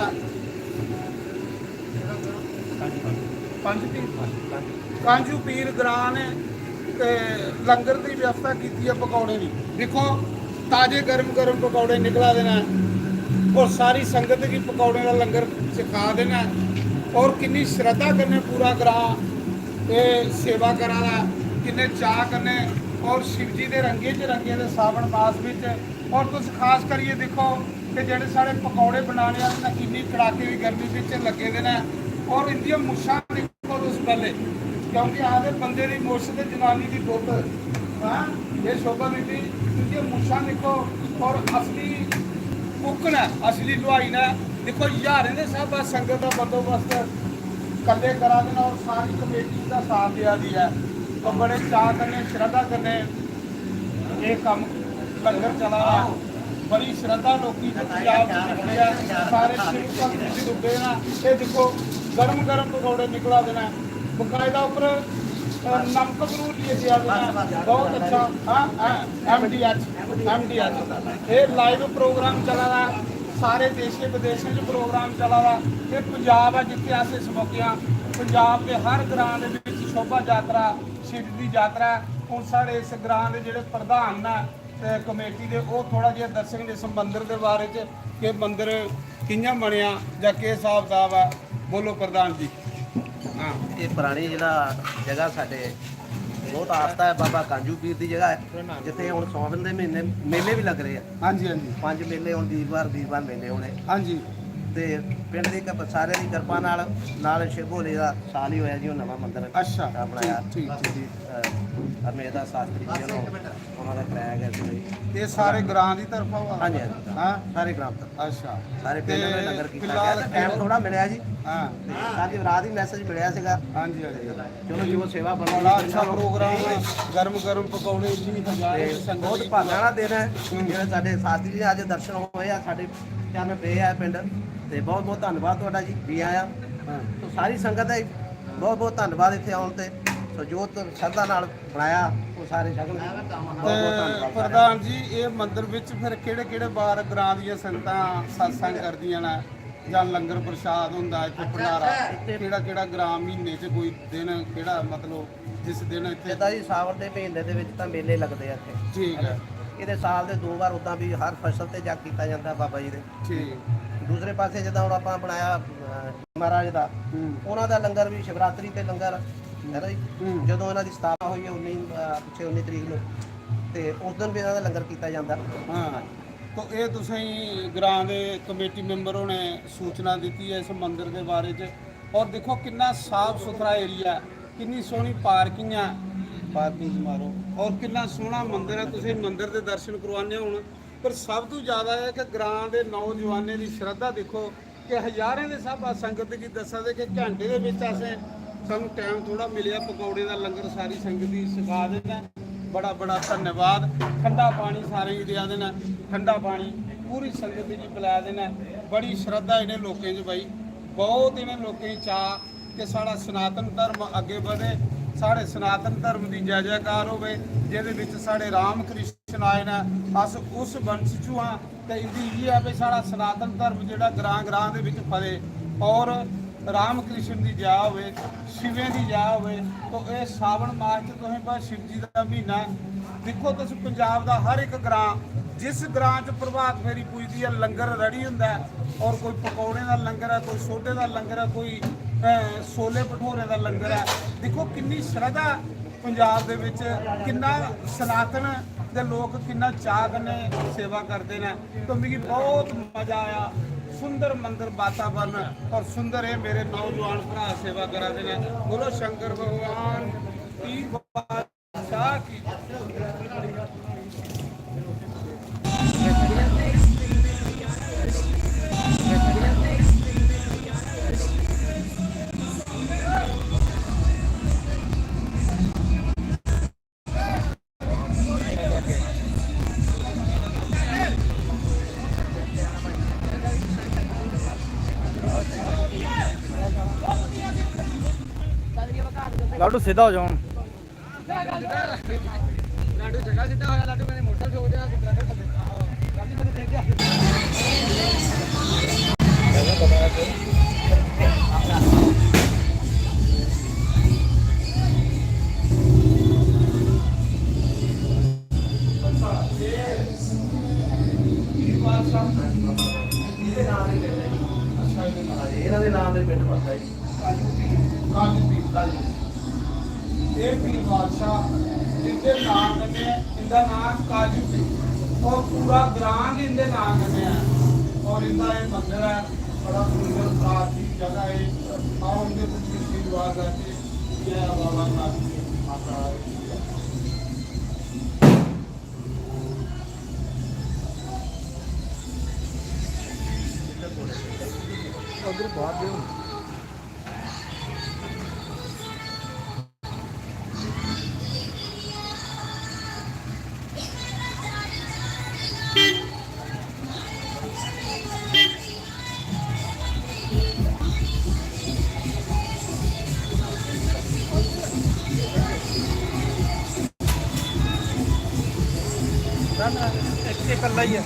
Speaker 1: कांजू पीर ग्रां ने लंगर की व्यवस्था की है, पकौड़े की देखो ताजे गर्म गर्म पकौड़े निकला देना और सारी संगत की पकौड़े का लंगर सिखा देना। और किन्नी श्रद्धा करने पूरा ग्रां ये सेवा करा दा, किन्ने चाह करने और शिव जी के रंगे च रंगे दे सावन मास में। और तुम खास करिए देखो कि जेडे सारे पकौड़े बनाने वाले किन्नी कड़ाके की गर्मी में लगे देना। और इनकी मुछां देखो तुम पहले, क्योंकि आधे बंदे की मुछ तो जनानी की दुध, हाँ ये शोभा नीति इनकी मुछां देखो। और असली कुकन है, असली लुहाई ने देखो हजारे के साहब संगत का बंदोबस्त कले करा देना और सारी कमेटी का साथ दिया दी है। तो बड़े चाह करने श्रद्धा करने ये काम लंगर चला रहा, बड़ी श्रद्धा लोग सारे शिव भक्त डुबे ना। ये देखो गर्म गर्म पकौड़े निकला देना, बकायदा ऊपर नमक जरूर लिए दिया देना, बहुत अच्छा। हाँ MDH ये लाइव प्रोग्राम चला रहा, सारे देशे विदेशों में प्रोग्राम चला रहा। ये पंजाब है जितने अस इस मौके पंजाब के हर ग्रां दे विच शोभा यात्रा शिव की यात्रा। हुण साढ़े इस ग्रां के जिहड़े प्रधान ने कमेटी के वो थोड़ा जिहा दसणगे इस मंदिर के बारे च कि मंदिर कियां बनया जां कि हिसाब किताब है। बोलो प्रधान जी। हाँ
Speaker 7: ये पुरानी जगह साढ़े बहुत आस्था है, बाबा कांजू पीर की जगह है, जिथे हुण सौवन के महीने मेले भी लग रहे हैं।
Speaker 1: हाँ जी हाँ जी
Speaker 7: 5 मेले हुण वीरवार मेले होने।
Speaker 1: हाँ जी
Speaker 7: ते पिंड की सारे की किरपा नाल शिव भोले का साल ही होया जी नवा मंदिर
Speaker 1: अच्छा
Speaker 7: बनाया।
Speaker 1: ठीक
Speaker 7: हरमेश शास्त्री जी उन्होंने कराया गया जी।
Speaker 1: ये सारे ग्रां की तरफ हुआ।
Speaker 7: हाँ जी हाँ
Speaker 1: हाँ
Speaker 7: सारे ग्राम तक
Speaker 1: अच्छा
Speaker 7: सारे पिंड में नगर
Speaker 1: फिलहाल
Speaker 7: किया। टाइम थोड़ा मिलया जी,
Speaker 1: हाँ
Speaker 7: आज रात ही मैसेज मिलया सीगा।
Speaker 1: हाँ जी हाँ जी
Speaker 7: चलो जो सेवा
Speaker 1: बड़ा
Speaker 7: बना
Speaker 1: अच्छा प्रोग्राम है, गर्म गर्म पकौड़े जी हजारे संगत
Speaker 7: बहुत भागा वाला दिन है ਜਿਹੜੇ ਸਾਡੇ ਸਾਥੀ ਜੀ ਅੱਜ ਦਰਸ਼ਨ ਹੋਏ ਆ ਸਾਡੇ ਚਰਨ ਪਏ ਆ ਪਿੰਡ ਤੇ ਬਹੁਤ ਬਹੁਤ ਧੰਨਵਾਦ ਤੁਹਾਡਾ ਜੀ ਵੀ ਆਇਆ। ਸੋ ਸਾਰੀ ਸੰਗਤ ਦਾ ਬਹੁਤ ਬਹੁਤ ਧੰਨਵਾਦ ਇੱਥੇ ਆਉਣ ਤੇ। ਸੋ ਜੋ ਸ਼ਰਧਾ ਨਾਲ ਬਣਾਇਆ ਉਹ ਸਾਰੇ ਸ਼ਗਨ ਬਹੁਤ ਬਹੁਤ ਧੰਨਵਾਦ।
Speaker 1: ਪ੍ਰਧਾਨ ਜੀ ਇਹ ਮੰਦਿਰ ਵਿੱਚ ਫਿਰ ਕਿਹੜੇ ਕਿਹੜੇ ਵਾਰ ਗ੍ਰਾਂ ਦੀਆਂ ਸੰਗਤਾਂ ਸਤਸੰਗ ਕਰਦੀਆਂ ਨੇ ਜਾਂ ਲੰਗਰ ਪ੍ਰਸ਼ਾਦ ਹੁੰਦਾ ਇੱਥੇ ਭੰਡਾਰਾ ਕਿਹੜਾ ਕਿਹੜਾ ਗ੍ਰਾਂ ਮਹੀਨੇ 'ਚ ਕੋਈ ਦਿਨ ਕਿਹੜਾ ਮਤਲਬ ਜਿਸ ਦਿਨ ਇੱਥੇ
Speaker 7: ਜਿੱਦਾਂ ਜੀ ਸਾਵਣ ਦੇ ਮਹੀਨੇ ਦੇ ਵਿੱਚ ਤਾਂ ਮੇਲੇ ਲੱਗਦੇ ਆ ਇੱਥੇ।
Speaker 1: ਠੀਕ ਹੈ
Speaker 7: ਇਹਦੇ ਸਾਲ ਦੇ 2 ਵਾਰ ਉਦਾਂ ਵੀ ਹਰ ਫਸਲ ਤੇ ਜਗ ਕੀਤਾ ਜਾਂਦਾ ਬਾਬਾ ਜੀ ਦੇ।
Speaker 1: ਠੀਕ
Speaker 7: ਦੂਸਰੇ ਪਾਸੇ ਜਿੱਦਾਂ ਹੁਣ ਆਪਾਂ ਬਣਾਇਆ ਮਹਾਰਾਜ ਦਾ ਉਹਨਾਂ ਦਾ ਲੰਗਰ ਵੀ ਸ਼ਿਵਰਾਤਰੀ ਤੇ ਲੰਗਰ ਹੈ ਨਾ ਜੀ। ਜਦੋਂ ਇਹਨਾਂ ਦੀ ਸਥਾਪਨਾ ਹੋਈ ਹੈ 19 ਤਰੀਕ ਨੂੰ ਤੇ ਉਸ ਦਿਨ ਵੀ ਇਹਨਾਂ ਦਾ ਲੰਗਰ ਕੀਤਾ ਜਾਂਦਾ।
Speaker 1: ਹਾਂ ਤੋ ਇਹ ਤੁਸੀਂ ਗ੍ਰਾਂ ਦੇ ਕਮੇਟੀ ਮੈਂਬਰੋਂ ਨੇ ਸੂਚਨਾ ਦਿੱਤੀ ਹੈ ਇਸ ਮੰਦਿਰ ਦੇ ਬਾਰੇ 'ਚ। ਔਰ ਦੇਖੋ ਕਿੰਨਾ ਸਾਫ ਸੁਥਰਾ ਏਰੀਆ, ਕਿੰਨੀ ਸੋਹਣੀ ਪਾਰਕਿੰਗ ਆ, ਪਾਰਕਿੰਗ ਮਾਰੋ, ਔਰ ਕਿੰਨਾ ਸੋਹਣਾ ਮੰਦਿਰ ਹੈ। ਤੁਸੀਂ ਮੰਦਿਰ ਦੇ ਦਰਸ਼ਨ ਕਰਵਾਉਂਦੇ ਹੋ ਹੁਣ, ਪਰ ਸਭ ਤੋਂ ਜ਼ਿਆਦਾ ਹੈ ਕਿ ਗ੍ਰਾਂ ਦੇ ਨੌਜਵਾਨਾਂ ਦੀ ਸ਼ਰਧਾ ਦੇਖੋ ਕਿ ਹਜ਼ਾਰਾਂ ਦੇ ਹਿਸਾਬ ਸੰਗਤ ਕੀ ਦੱਸਾਂ ਦੇ ਕਿ ਘੰਟੇ ਦੇ ਵਿੱਚ ਅਸੀਂ ਸਾਨੂੰ ਟਾਈਮ ਥੋੜਾ ਮਿਲਿਆ, ਪਕੌੜੇ ਦਾ ਲੰਗਰ ਸਾਰੀ ਸੰਗਤ ਦੀ ਛਕਾ ਦੇਣਾ। ਬੜਾ ਬੜਾ ਧੰਨਵਾਦ। ਠੰਡਾ ਪਾਣੀ ਸਾਰੇ ਹੀ ਦਿਆ ਦੇਣਾ, ਠੰਡਾ ਪਾਣੀ ਪੂਰੀ ਸੰਗਤ ਦੀ ਪਿਲਾ ਦੇਣਾ। ਬੜੀ ਸ਼ਰਧਾ ਇਹਨੇ ਲੋਕਾਂ 'ਚ ਬਾਈ, ਬਹੁਤ ਇਹਨੇ ਲੋਕਾਂ 'ਚ ਚਾਅ ਕਿ ਸਾਡਾ ਸਨਾਤਨ ਧਰਮ ਅੱਗੇ ਵਧੇ, ਸਾਡੇ ਸਨਾਤਨ ਧਰਮ ਦੀ ਜੈ ਜੈਕਾਰ ਹੋਵੇ, ਜਿਹਦੇ ਵਿੱਚ ਸਾਡੇ ਰਾਮ ਕ੍ਰਿਸ਼ਨ ਆਏ ਨੇ। ਅਸ ਉਸ ਵੰਸ਼ 'ਚੋਂ ਹਾਂ ਤੇ ਇਹਦੀ ਇਹ ਹੈ ਵੀ ਸਾਡਾ ਸਨਾਤਨ ਧਰਮ ਜਿਹੜਾ ਗ੍ਰਾਂ ਗ੍ਰਾਂ ਦੇ ਵਿੱਚ ਫਲੇ ਔਰ ਰਾਮ ਕ੍ਰਿਸ਼ਨ ਦੀ ਜੈ ਹੋਵੇ, ਸ਼ਿਵੇਂ ਦੀ ਜੈ ਹੋਵੇ। ਤਾਂ ਇਹ ਸਾਵਣ ਮਾਸ 'ਚ ਤੁਸੀਂ ਬਸ ਸ਼ਿਵ ਜੀ ਦਾ ਮਹੀਨਾ ਦੇਖੋ। ਤੁਸੀਂ ਪੰਜਾਬ ਦਾ ਹਰ ਇੱਕ ਗ੍ਰਾਂ, ਜਿਸ ਗ੍ਰਾਂ 'ਚ ਪ੍ਰਭਾਤ ਫੇਰੀ ਪੁੱਜਦੀ ਹੈ, ਲੰਗਰ ਰੈਡੀ ਹੁੰਦਾ ਔਰ ਕੋਈ ਪਕੌੜੇ ਦਾ ਲੰਗਰ ਹੈ, ਕੋਈ ਸੋਡੇ ਦਾ ਲੰਗਰ ਹੈ, ਕੋਈ ਛੋਲੇ ਭਟੂਰੇ ਦਾ ਲੰਗਰ ਹੈ। ਦੇਖੋ ਕਿੰਨੀ ਸ਼ਰਧਾ ਪੰਜਾਬ ਦੇ ਵਿੱਚ, ਕਿੰਨਾ ਸਨਾਤਨ ਦੇ ਲੋਕ ਕਿੰਨਾ ਚਾਅ ਨੇ ਸੇਵਾ ਕਰਦੇ ਨੇ। ਤਾਂ ਮੈਨੂੰ ਬਹੁਤ ਮਜ਼ਾ ਆਇਆ। ਸੁੰਦਰ ਮੰਦਰ ਵਾਤਾਵਰਨ ਔਰ ਸੁੰਦਰ ਹੈ ਮੇਰੇ ਨੌਜਵਾਨ ਭਰਾ ਸੇਵਾ ਕਰਾਦੇ ਨੇ। ਬੋਲੋ ਸ਼ੰਕਰ ਭਗਵਾਨ ਕੀ ਬਾਦਸ਼ਾਹ ਕੀ।
Speaker 2: ਲਾਡੂ ਸਿੱਧਾ ਹੋ ਜਾਣ। ਲਾਡੂ ਜਗ੍ਹਾ ਸਿੱਧਾ ਹੋਇਆ। ਲਾਡੂ ਮੇਰੇ ਮੋਟਰ ਠੋਕ ਦਿਆ। ਲਾਡੂ ਮੈਨੂੰ ਦੇਖ ਗਿਆ।
Speaker 7: ਇਹਨਾਂ ਦੇ ਨਾਮ ਦੇ ਪਿੰਡ ਪੜਦਾ ਜੀ।
Speaker 1: ਇਹ ਪੀਰ ਬਾਦਸ਼ਾਹ ਜਿੰਦੇ ਨਾਮ ਨੇ, ਇਹਦਾ ਨਾਮ ਕਾਜੂ ਪੀਰ ਔਰ ਪੂਰਾ ਗ੍ਰਾਮ ਇਹਦੇ ਨਾਮ ਨੇ ਹੈ। ਔਰ ਇਹਦਾ ਇਹ ਮੰਦਿਰ ਹੈ, ਬੜਾ ਸੁੰਦਰ ਪ੍ਰਾਚੀਨ ਜਗ੍ਹਾ ਹੈ। ਆਓ ਇਹਦੇ ਕੁਝ ਰੀਤੀ ਰਿਵਾਜ ਹੈ ਕਿ ਜੈ ਬਾਬਾ ਨਾਨਕ ਦੀ ਮਾਤਾ
Speaker 2: ਉਧਰ ਬਾਹਰ ਦੇ ਇੱਕ ਇਕੱਲਾ ਹੀ ਹੈ।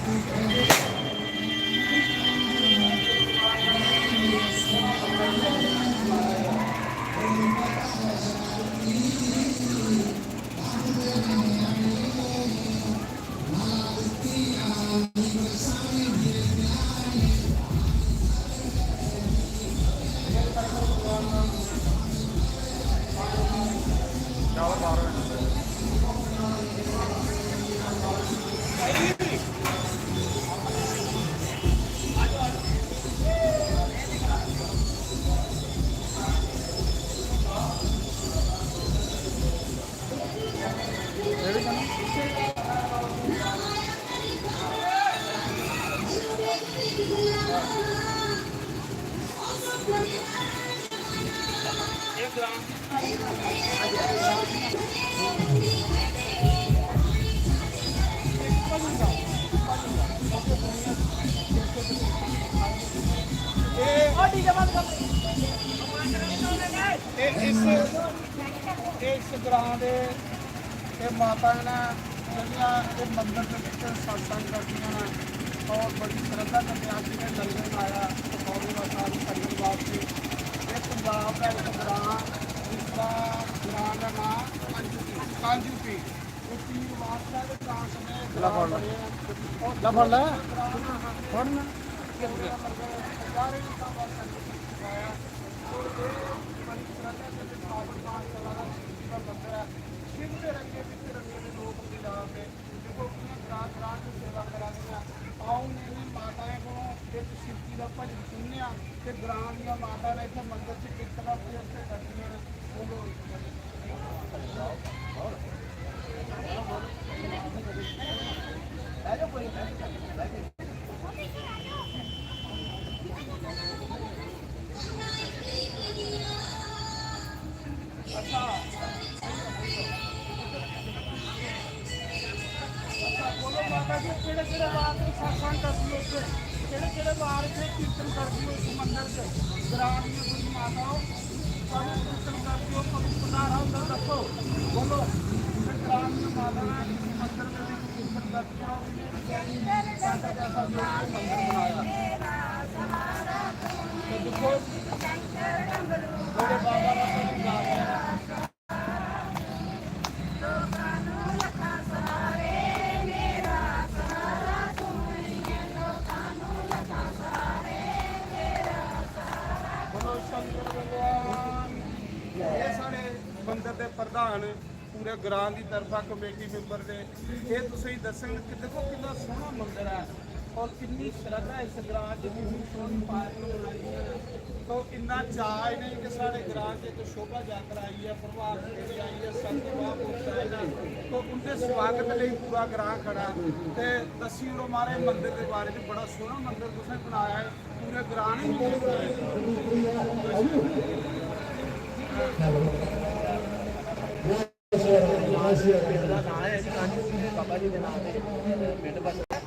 Speaker 1: ਇਸ ਗ੍ਰਾਂ ਦੇ ਇਹ ਮਾਤਾ ਨੇ ਜਿਹੜੀਆਂ ਇਹ ਮੰਦਿਰ ਦੇ ਵਿੱਚ ਸਤਸੰਗ ਕਰਦੀਆਂ ਨੇ ਔਰ ਬੜੀ ਸ਼ਰਧਾ ਕਰਦੇ ਅੱਜ ਦੇ ਲੰਗਰ ਲਾਇਆ ਪਕੌੜੇ ਦਾ ਸਾਰੀ ਸੰਗਤ ਵਾਸਤੇ। ਇਹ ਪੰਜਾਬ ਦਾ ਇੱਕ ਗ੍ਰਾਂ, ਜਿਸਦਾ ਗ੍ਰਾਂ ਦਾ ਨਾਮ ਕਾਂਜੂ ਪੀਰ। ਇਹ ਪੀਰ ਬਾਦਸ਼ਾਹ ਦੇ ਕਾਂ ਸਮੇਂ
Speaker 2: ਲਾ ਫੜ ਲੈ ਫੜਨਾ
Speaker 1: ਆਪਾਂ ਜੀ ਸੁਣਨੇ ਆ ਕਿ ਗ੍ਰਾਂ ਦੀਆਂ ਮਾਤਾ ਨੇ ਇੱਥੇ ਮੰਦਿਰ 'ਚ ਕੀਰਤਨਾਂ ਤੇ ਉੱਥੇ ਕਰਦੀਆਂ ਨੇ ਬੋਲੋ ਬੋਲੋ ਮਾਤਾ ਜੀ ਕਿਹੜੇ ਕਿਹੜੇ ਵਾਰ ਦੇ ਸਾਖਾਂ ਕਰਦੀ ਉੱਥੇ ਕਿਹੜੇ ਵਾਰ ਇੱਥੇ ਕੀਰਤਨ ਕਰਦੀ ਉਸ ਮੰਦਿਰ 'ਚ ਗ੍ਰਾਂ ਦੀਆਂ ਕੋਈ ਮਾਤਾ ਸਾਨੂੰ ਕੀਰਤਨ ਕਰਦੀ ਹੋ ਕੋਈ ਪਤਾਰਾ ਹੁੰਦਾ ਦੱਸੋ ਬੋਲੋ ਗ੍ਰਾਂ ਦੀਆਂ ਮਾਤਾ ਨੇ ਮੰਦਿਰ ਦੇ ਵਿੱਚ ਕੀਰਤਨ ਕਰਦੀ ਸਾਡਾ ਜੈਸਾ ਮੰਦਿਰ ਬਣਾਇਆ ਤੇ ਦੇਖੋ ਮੇਰੇ ਬਾਬਾ ਦਾ ਕੋਈ ਨਾਮ ਹੈ ਇਹ ਸਾਡੇ ਮੰਦਿਰ ਦੇ ਪ੍ਰਧਾਨ ਪੂਰੇ ਗ੍ਰਾਂ ਦੀ ਤਰਫਾ ਕਮੇਟੀ ਮੈਂਬਰ ਨੇ ਇਹ ਤੁਸੀਂ ਦੱਸਣ ਕਿ ਦੇਖੋ ਕਿੰਨਾ ਸੋਹਣਾ ਮੰਦਿਰ ਹੈ ਔਰ ਕਿੰਨੀ ਸ਼ਰਧਾ ਇਸ ਗ੍ਰਾਂ 'ਚ ਕਿੰਨੀ ਸੋਹਣੀ ਪਾਰਕ ਬਣਾਈ ਹੈ ਤੋ ਇੰਨਾ ਚਾਅ ਹੀ ਨਹੀਂ ਕਿ ਸਾਡੇ ਗ੍ਰਾਂ 'ਚ ਇੱਕ ਸ਼ੋਭਾ ਯਾਤਰਾ ਆਈ ਹੈ ਪ੍ਰਭਾਤ ਫੇਰੀ ਆਈ ਹੈ ਸੰਤ ਮਹਾਂਪੁਰਸ਼ ਆਏ ਨੇ ਤੋ ਉਹਦੇ ਸਵਾਗਤ ਲਈ ਪੂਰਾ ਗ੍ਰਾਂ ਖੜਾ ਤੇ ਦੱਸੀ ਉਹ ਮਾਰੇ ਮੰਦਿਰ ਦੇ ਬਾਰੇ 'ਚ ਬੜਾ ਸੋਹਣਾ ਮੰਦਿਰ ਤੁਸੀਂ ਬਣਾਇਆ ਹੈ ਪੂਰੇ ਗ੍ਰਾਂ ਨੇ
Speaker 7: ਬਾਬਾ ਜੀ ਦੇ ਨਾਮ ਤੇ ਪਿੰਡ ਬਸਦਾ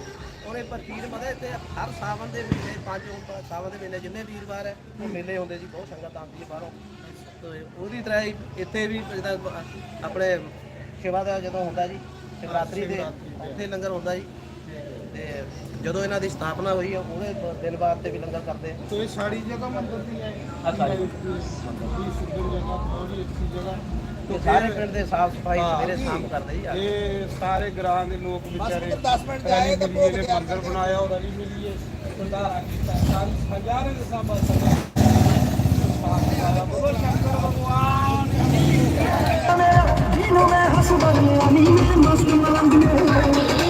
Speaker 7: ਉਹਨੇ ਪ੍ਰਤੀਤ ਪਤਾ ਇੱਥੇ ਹਰ ਸਾਵਨ ਦੇ ਮਹੀਨੇ 5 ਸਾਵਨ ਦੇ ਮਹੀਨੇ ਜਿੰਨੇ ਵੀਰਵਾਰ ਹੈ ਉਹ ਮੇਲੇ ਹੁੰਦੇ ਜੀ ਬਹੁਤ ਸੰਗਤ ਆਉਂਦੀ ਹੈ ਬਾਹਰੋਂ ਤੇ ਉਹਦੀ ਤਰ੍ਹਾਂ ਹੀ ਇੱਥੇ ਵੀ ਜਿੱਦਾਂ ਆਪਣੇ ਸੇਵਾ ਦਾ ਜਦੋਂ ਹੁੰਦਾ ਜੀ ਸ਼ਿਵਰਾਤਰੀ ਦੇ ਉੱਥੇ ਲੰਗਰ ਹੁੰਦਾ ਜੀ ਤੇ ਜਦੋਂ ਇਹਨਾਂ ਦੀ ਸਥਾਪਨਾ ਹੋਈ ਉਹਦੇ ਦਿਨ ਬਾਅਦ ਤੇ ਵੀ ਲੰਗਰ ਕਰਦੇ
Speaker 1: तो ये सारी जगह मंदिर दी है सुंदर जगह बहुत ही अच्छी जगह
Speaker 7: ਤੇ ਸਾਰੇ ਪਿੰਡ ਦੇ ਸਾਫ ਸਫਾਈ ਸਵੇਰੇ ਸ਼ਾਮ ਕਰਦੇ ਜੀ
Speaker 1: ये सारे ग्रां के लोग बेचारे 10 मिनट जाए तो मंदिर बनाया और रली मिली है भंडारा कीता सारी हजारों के सामने बोलो शंकर भगवान
Speaker 2: ਜਿਹਨੂੰ ਮੈਂ ਹੱਸਦਾ ਲਿਆ ਨੀ ਮੈਂ ਮਸਤ ਮਲੰਗ ਨੇ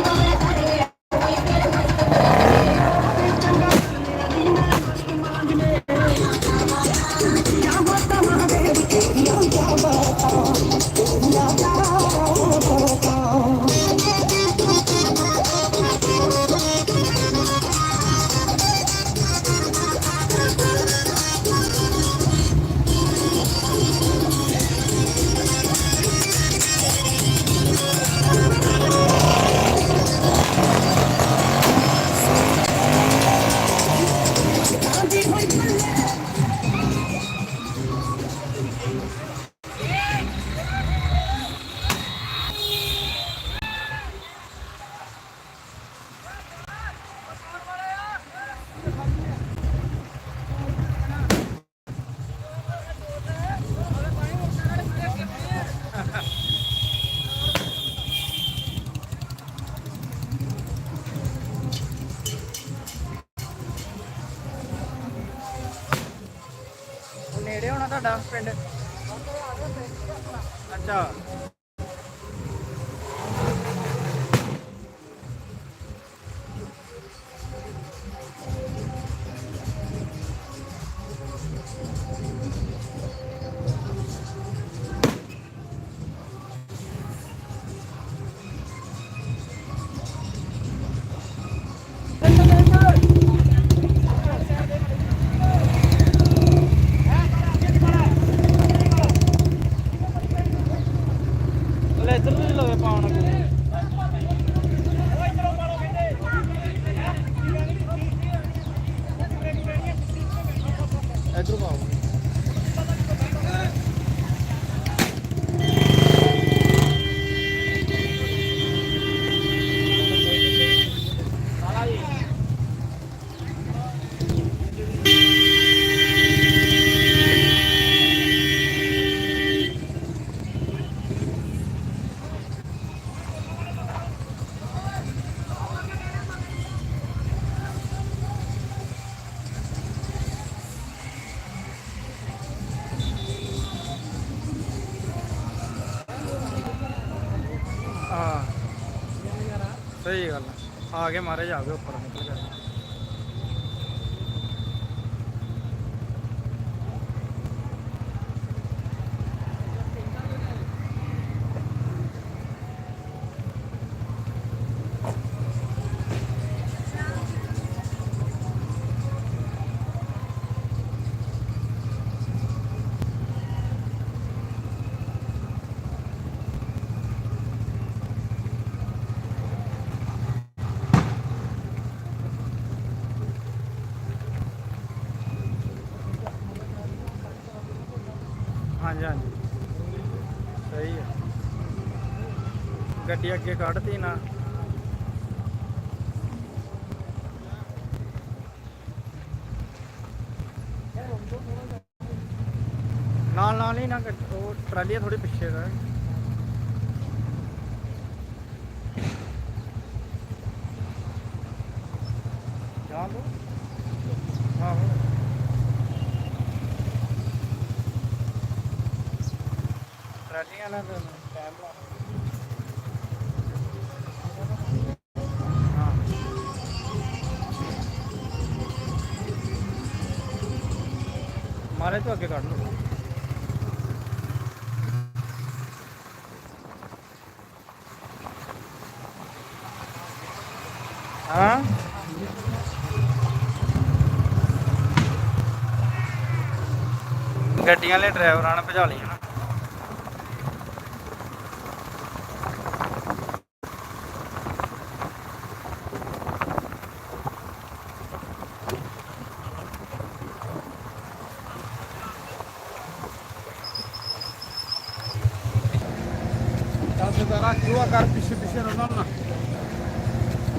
Speaker 2: ਨੇੜੇ ਹੋਣਾ ਤੁਹਾਡਾ ਪਿੰਡ ਅੱਛਾ ਇੱਧਰ ਨੂੰ ਲਵੇ ਪਾਉਣਾ ਇੱਧਰ ਪਾਓ ਹਾਂ ਸਹੀ ਗੱਲ ਆ ਕੇ ਮਾਰੇ ਜਾਵੇ ਉੱਪਰ ਨਿਕਲ ਗਿਆ ਹਾਂਜੀ ਹਾਂਜੀ ਸਹੀ ਹੈ ਗੱਡੀ ਅੱਗੇ ਕੱਢਤੀ ਨਾ ਨਾਲ ਨਾਲ ਹੀ ਨਾ ਉਹ ਟਰਾਲੀ ਥੋੜੀ ਪਿੱਛੇ ਦਾ ਜਾਣ ਦੋ ਆਹੋ ਟਰਾਲੀਆਂ ਨਾਲ ਟਾਈਮ ਲਾ ਹਾਂ ਮਾਰੇ ਤੋਂ ਅੱਗੇ ਕੱਢ ਲਓ ਹਾਂ ਗੱਡੀਆਂ ਵਾਲੇ ਡਰਾਈਵਰਾਂ ਨੇ ਭਜਾ ਲਈ ਨਾ
Speaker 1: Tasedara keluar kar pisu-pisu nona.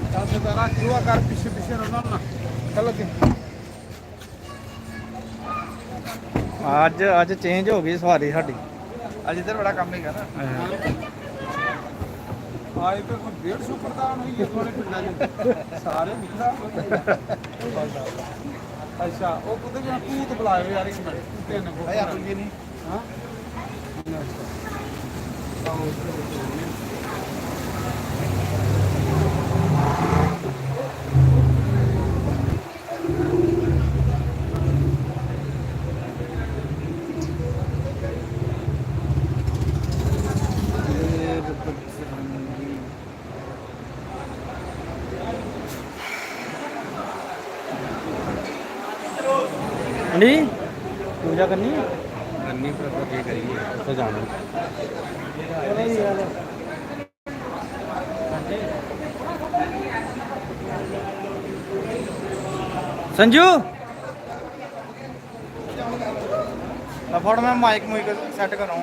Speaker 1: Tasedara keluar kar pisu-pisu nona. Kalau ke
Speaker 2: ਅੱਜ ਚੇਂਜ ਹੋ ਗਈ ਸਵਾਰੀ ਸਾਡੀ ਅੱਜ ਇੱਧਰ ਬੜਾ ਕੰਮ ਹੈਗਾ ਨਾ
Speaker 1: ਆਏ ਤੇ ਕੋਈ 150 ਪ੍ਰਧਾਨ ਹੋਈ ਹੈ ਤੁਹਾਡੇ ਪਿੰਡਾਂ 'ਚ ਸਾਰੇ ਨਿਕਲਾ ਅੱਛਾ ਉਹ ਕੁੱਤੇ ਜਿਹਾ ਭੂਤ ਬੁਲਾਏ ਯਾਰ ਇੱਕ ਮਿੰਟ ਕੁੱਤੇ ਨੇ
Speaker 2: ਭਾਈ ਆਪਣੀ ਜੀ ਨਹੀਂ
Speaker 1: ਹਾਂ
Speaker 2: ਨਹੀਂ ਪੂਜਾ ਕਰਨੀ ਹੈ
Speaker 7: ਗੰਨੀ ਪਰ ਕੀ ਕਰੀਏ ਉੱਥੇ ਜਾਣਾ
Speaker 2: ਸੰਜੂ ਆ ਫੜ ਮੈਂ ਮਾਈਕ ਮੁਈਕ ਸੈੱਟ ਕਰਾਂ ਉਹ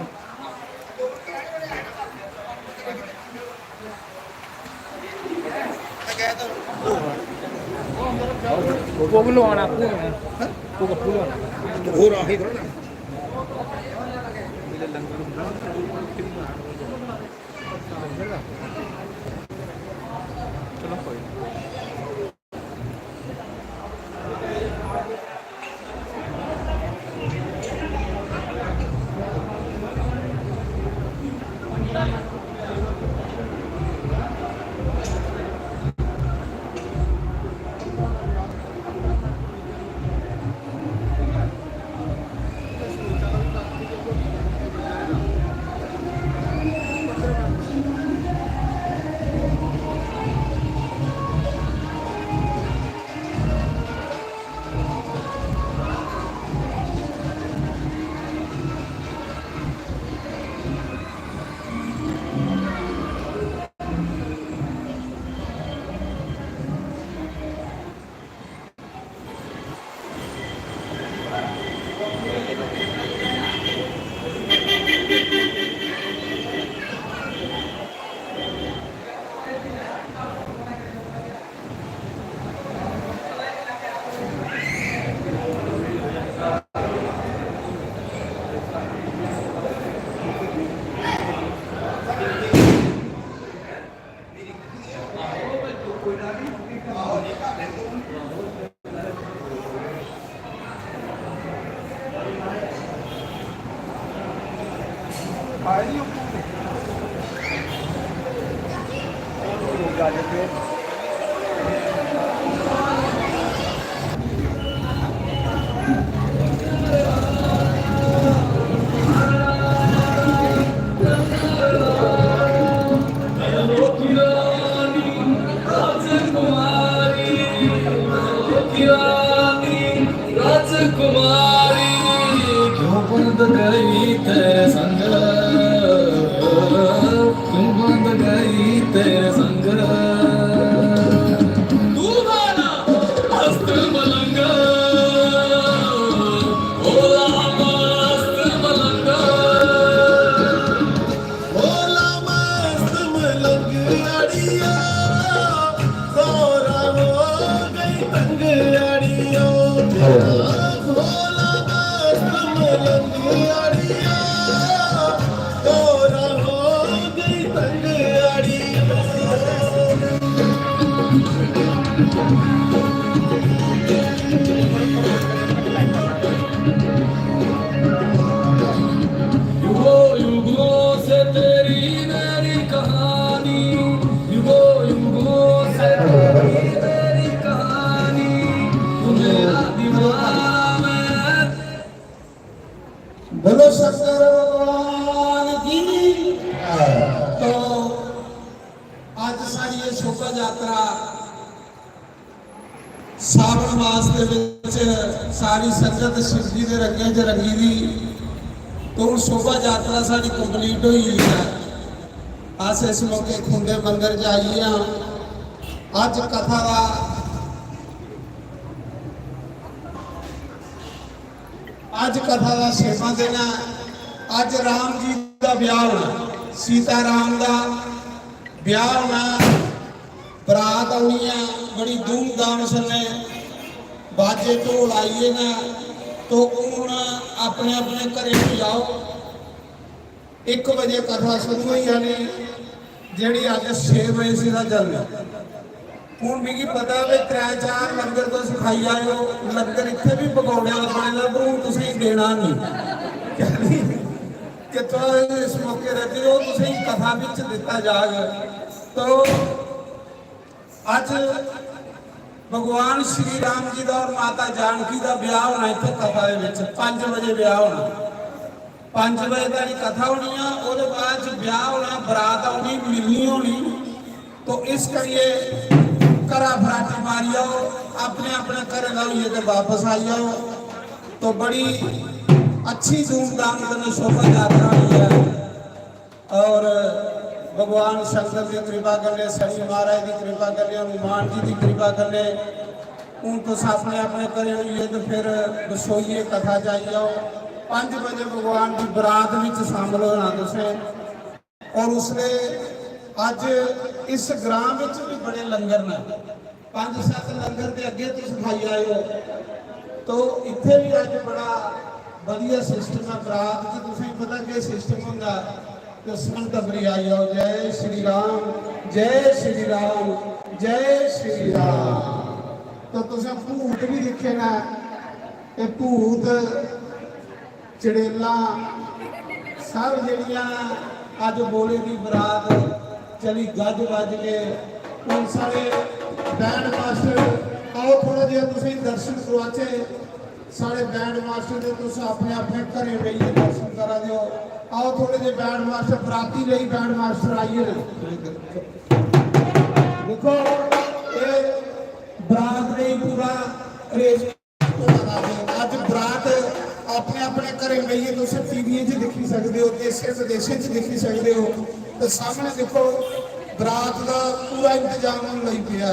Speaker 2: ਲਵਾਉਣਾ
Speaker 1: ਹੋਰ ਆਹੀ ਕਰੋ ਨਾ
Speaker 2: ਚਲੋ ਕੋਈ
Speaker 1: ਆਏ ਨਹੀਂ ਉਹ ਗੱਲ ਤੇ
Speaker 6: राजकुमारी क्यों बंद गई तेरे संग क्यों बंद गई तेरे संग तू गाना मस्त मलंगा ओ मस्त मलंगा
Speaker 4: युगों युगों से तेरी मेरी कहानी, युगों युगों से तेरी मेरी कहानी, तू मेरा दीवाना मैं। बोलो शंकर भगवान की। तो आज सारी ये शोभा यात्रा सावन मास ਦੇ ਵਿੱਚ ਸਾਰੀ ਸੰਗਤ शिव जी ਦੇ ਰੰਗੇ 'ਚ ਰੰਗੀ ਦੀ। तो हूँ शोभा यात्रा साड़ी कंप्लीट हुई है। अस इस मौके खुंडे मंदिर च आई हाँ। अज कथा का छेवां दिन है। अज राम जी का ब्याह होना, सीता राम का ब्याह होना, बरात आनी है बड़ी धूमधाम सने, बाजे ढोल आइए ना। तो हूँ अपने अपने घरे जाओ। 1 बजे कथा शुरू हुई ने जी अज 6 बजे से जल्द। हूँ मिगी पता भी 3-4 लंगर तो सिखाई आए हो, लंगर इतने भी पकौड़े बने पर हूँ तुम देना नहीं कितों इस मौके रहते हो तुम कथा बिच दिता जाग। तो अज भगवान श्री राम जी का और माता जानकी का ब्याह होना इतने कथा के 5 बजे ब्याह होना, 5 बजे तक कथा होनी है। उसके बाद ब्याह होना, बरात आनी, मिलनी होनी। तो इस करिए घरा फराटी मारी आओ, अपने अपने घर लाइए तो वापस आई जाओ। तो बड़ी अच्छी धूमधाम से शोभा यात्रा हुई है। और भगवान शंकर की कृपा कर ले, शनि महाराज की कृपा कर ले, हनुमान जी की कृपा कर ले। हूँ तो अपने अपने करे हुई तो फिर रसोईए कथा चाहिए जाओ। 5 बजे भगवान की बरात में शामिल होना तुसें। और उसने अज इस ग्राम में भी बड़े लंगर ने, 5-7 लंगर के अगे तुम खाई आए हो। तो इत्थे भी अज बड़ा वधिया सिस्टम है बरात की। तुसें पता कि सिस्टम होंगे तो संत बरी आई आओ, जय श्री राम, जय श्री राम, जय श्री राम। तो तुसें भूत भी दिखे ना, ये भूत चड़ेला सब जड़ियां अज बोले की बरात चली गज बज के। हूँ सारे बैंड मास्टर आओ थोड़ा जिहा तुसीं दर्शन करवाचे। सारे बैंड मास्टर जो तुम अपने अपने घरें बेहिए दर्शन करा दिओ। आओ थोड़े जे बैंड मास्टर बराती नहीं, बैंड मास्टर आइए ना। देखो ये बरात नहीं पूरा रेस अज बरात अपने अपने घरें बेहिए तुम टीवी देखी सकते हो, देशे विदेशे देखी सकते हो। तो सामने देखो बरात का पूरा इंतजाम होने लग पिया।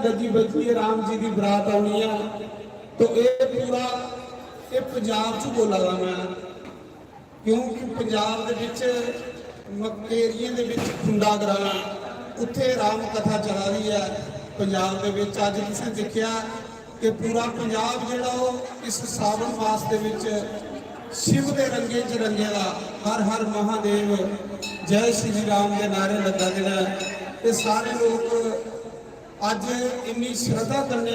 Speaker 4: गजी बजी राम जी की बरात आनी है। तो ये पूरा ये पंजाब च बोला गा मैं, क्योंकि पंजाब के मकेरिए के खुंडा ग्रां उत्थे राम कथा चला रही है। पंजाब के अज तुसें देखिया कि पूरा पंजाब जिहड़ा इस सावन मास के शिव के रंगे च रंगेगा। हर हर महादेव, जय श्री राम के नारे लगा देना। ये सारे लोग अज इन्नी श्रद्धा करने,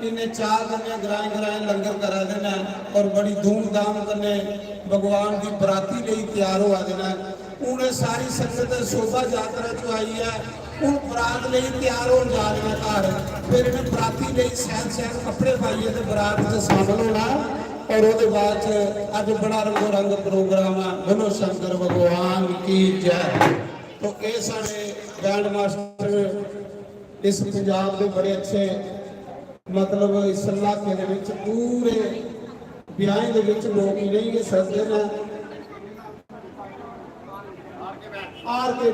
Speaker 4: इन्ने चाह करने, ग्राएं ग्राएं लंगर करा देना और बड़ी धूमधाम करने भगवान की बराती लिए तैयार हुआ देना। हूँ सारी संगत शोभा यात्रा चो आई है। हूँ बरात लिए तैयार हो जा रहे घर, फिर इन्हें बराती लिए सैन सैन कपड़े पाइए तो बरात से शामिल होना। ਔਰ ਉਹਦੇ ਬਾਅਦ 'ਚ ਅੱਜ ਬੜਾ ਰੰਗੋ ਰੰਗ ਪ੍ਰੋਗਰਾਮ ਆ। ਬੋਲੋ ਸ਼ੰਕਰ ਭਗਵਾਨ ਕੀ ਜੈ। ਤੋ ਇਹ ਸਾਡੇ ਗ੍ਰੈਂਡ ਮਾਸਟਰ ਇਸ ਪੰਜਾਬ ਦੇ ਬੜੇ ਅੱਛੇ ਮਤਲਬ ਇਸ ਇਲਾਕੇ ਦੇ ਵਿੱਚ ਪੂਰੇ ਵਿਆਹ ਦੇ ਵਿੱਚ ਲੋਕ ਹੀ ਨਹੀਂ ਇਹ ਸੱਜਦੇ ਨੇ। ਆਰ ਕੇ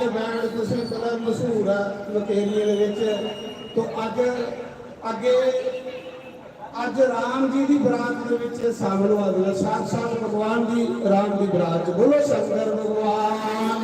Speaker 4: ਬੈਂਡ ਤੁਸੀਂ ਪਤਾ ਮਸ਼ਹੂਰ ਆ ਲੋਕੇਰੀਏ ਦੇ ਵਿੱਚ। ਤੋਂ ਅੱਜ ਰਾਮ ਜੀ ਦੀ ਬਰਾਤ ਦੇ ਵਿੱਚ ਸ਼ਾਮਲ ਹੋਇਆ। ਸਾਖਾਤ ਭਗਵਾਨ ਜੀ ਰਾਮ ਦੀ ਬਰਾਤ 'ਚ। ਬੋਲੋ ਸ਼ੰਕਰ ਭਗਵਾਨ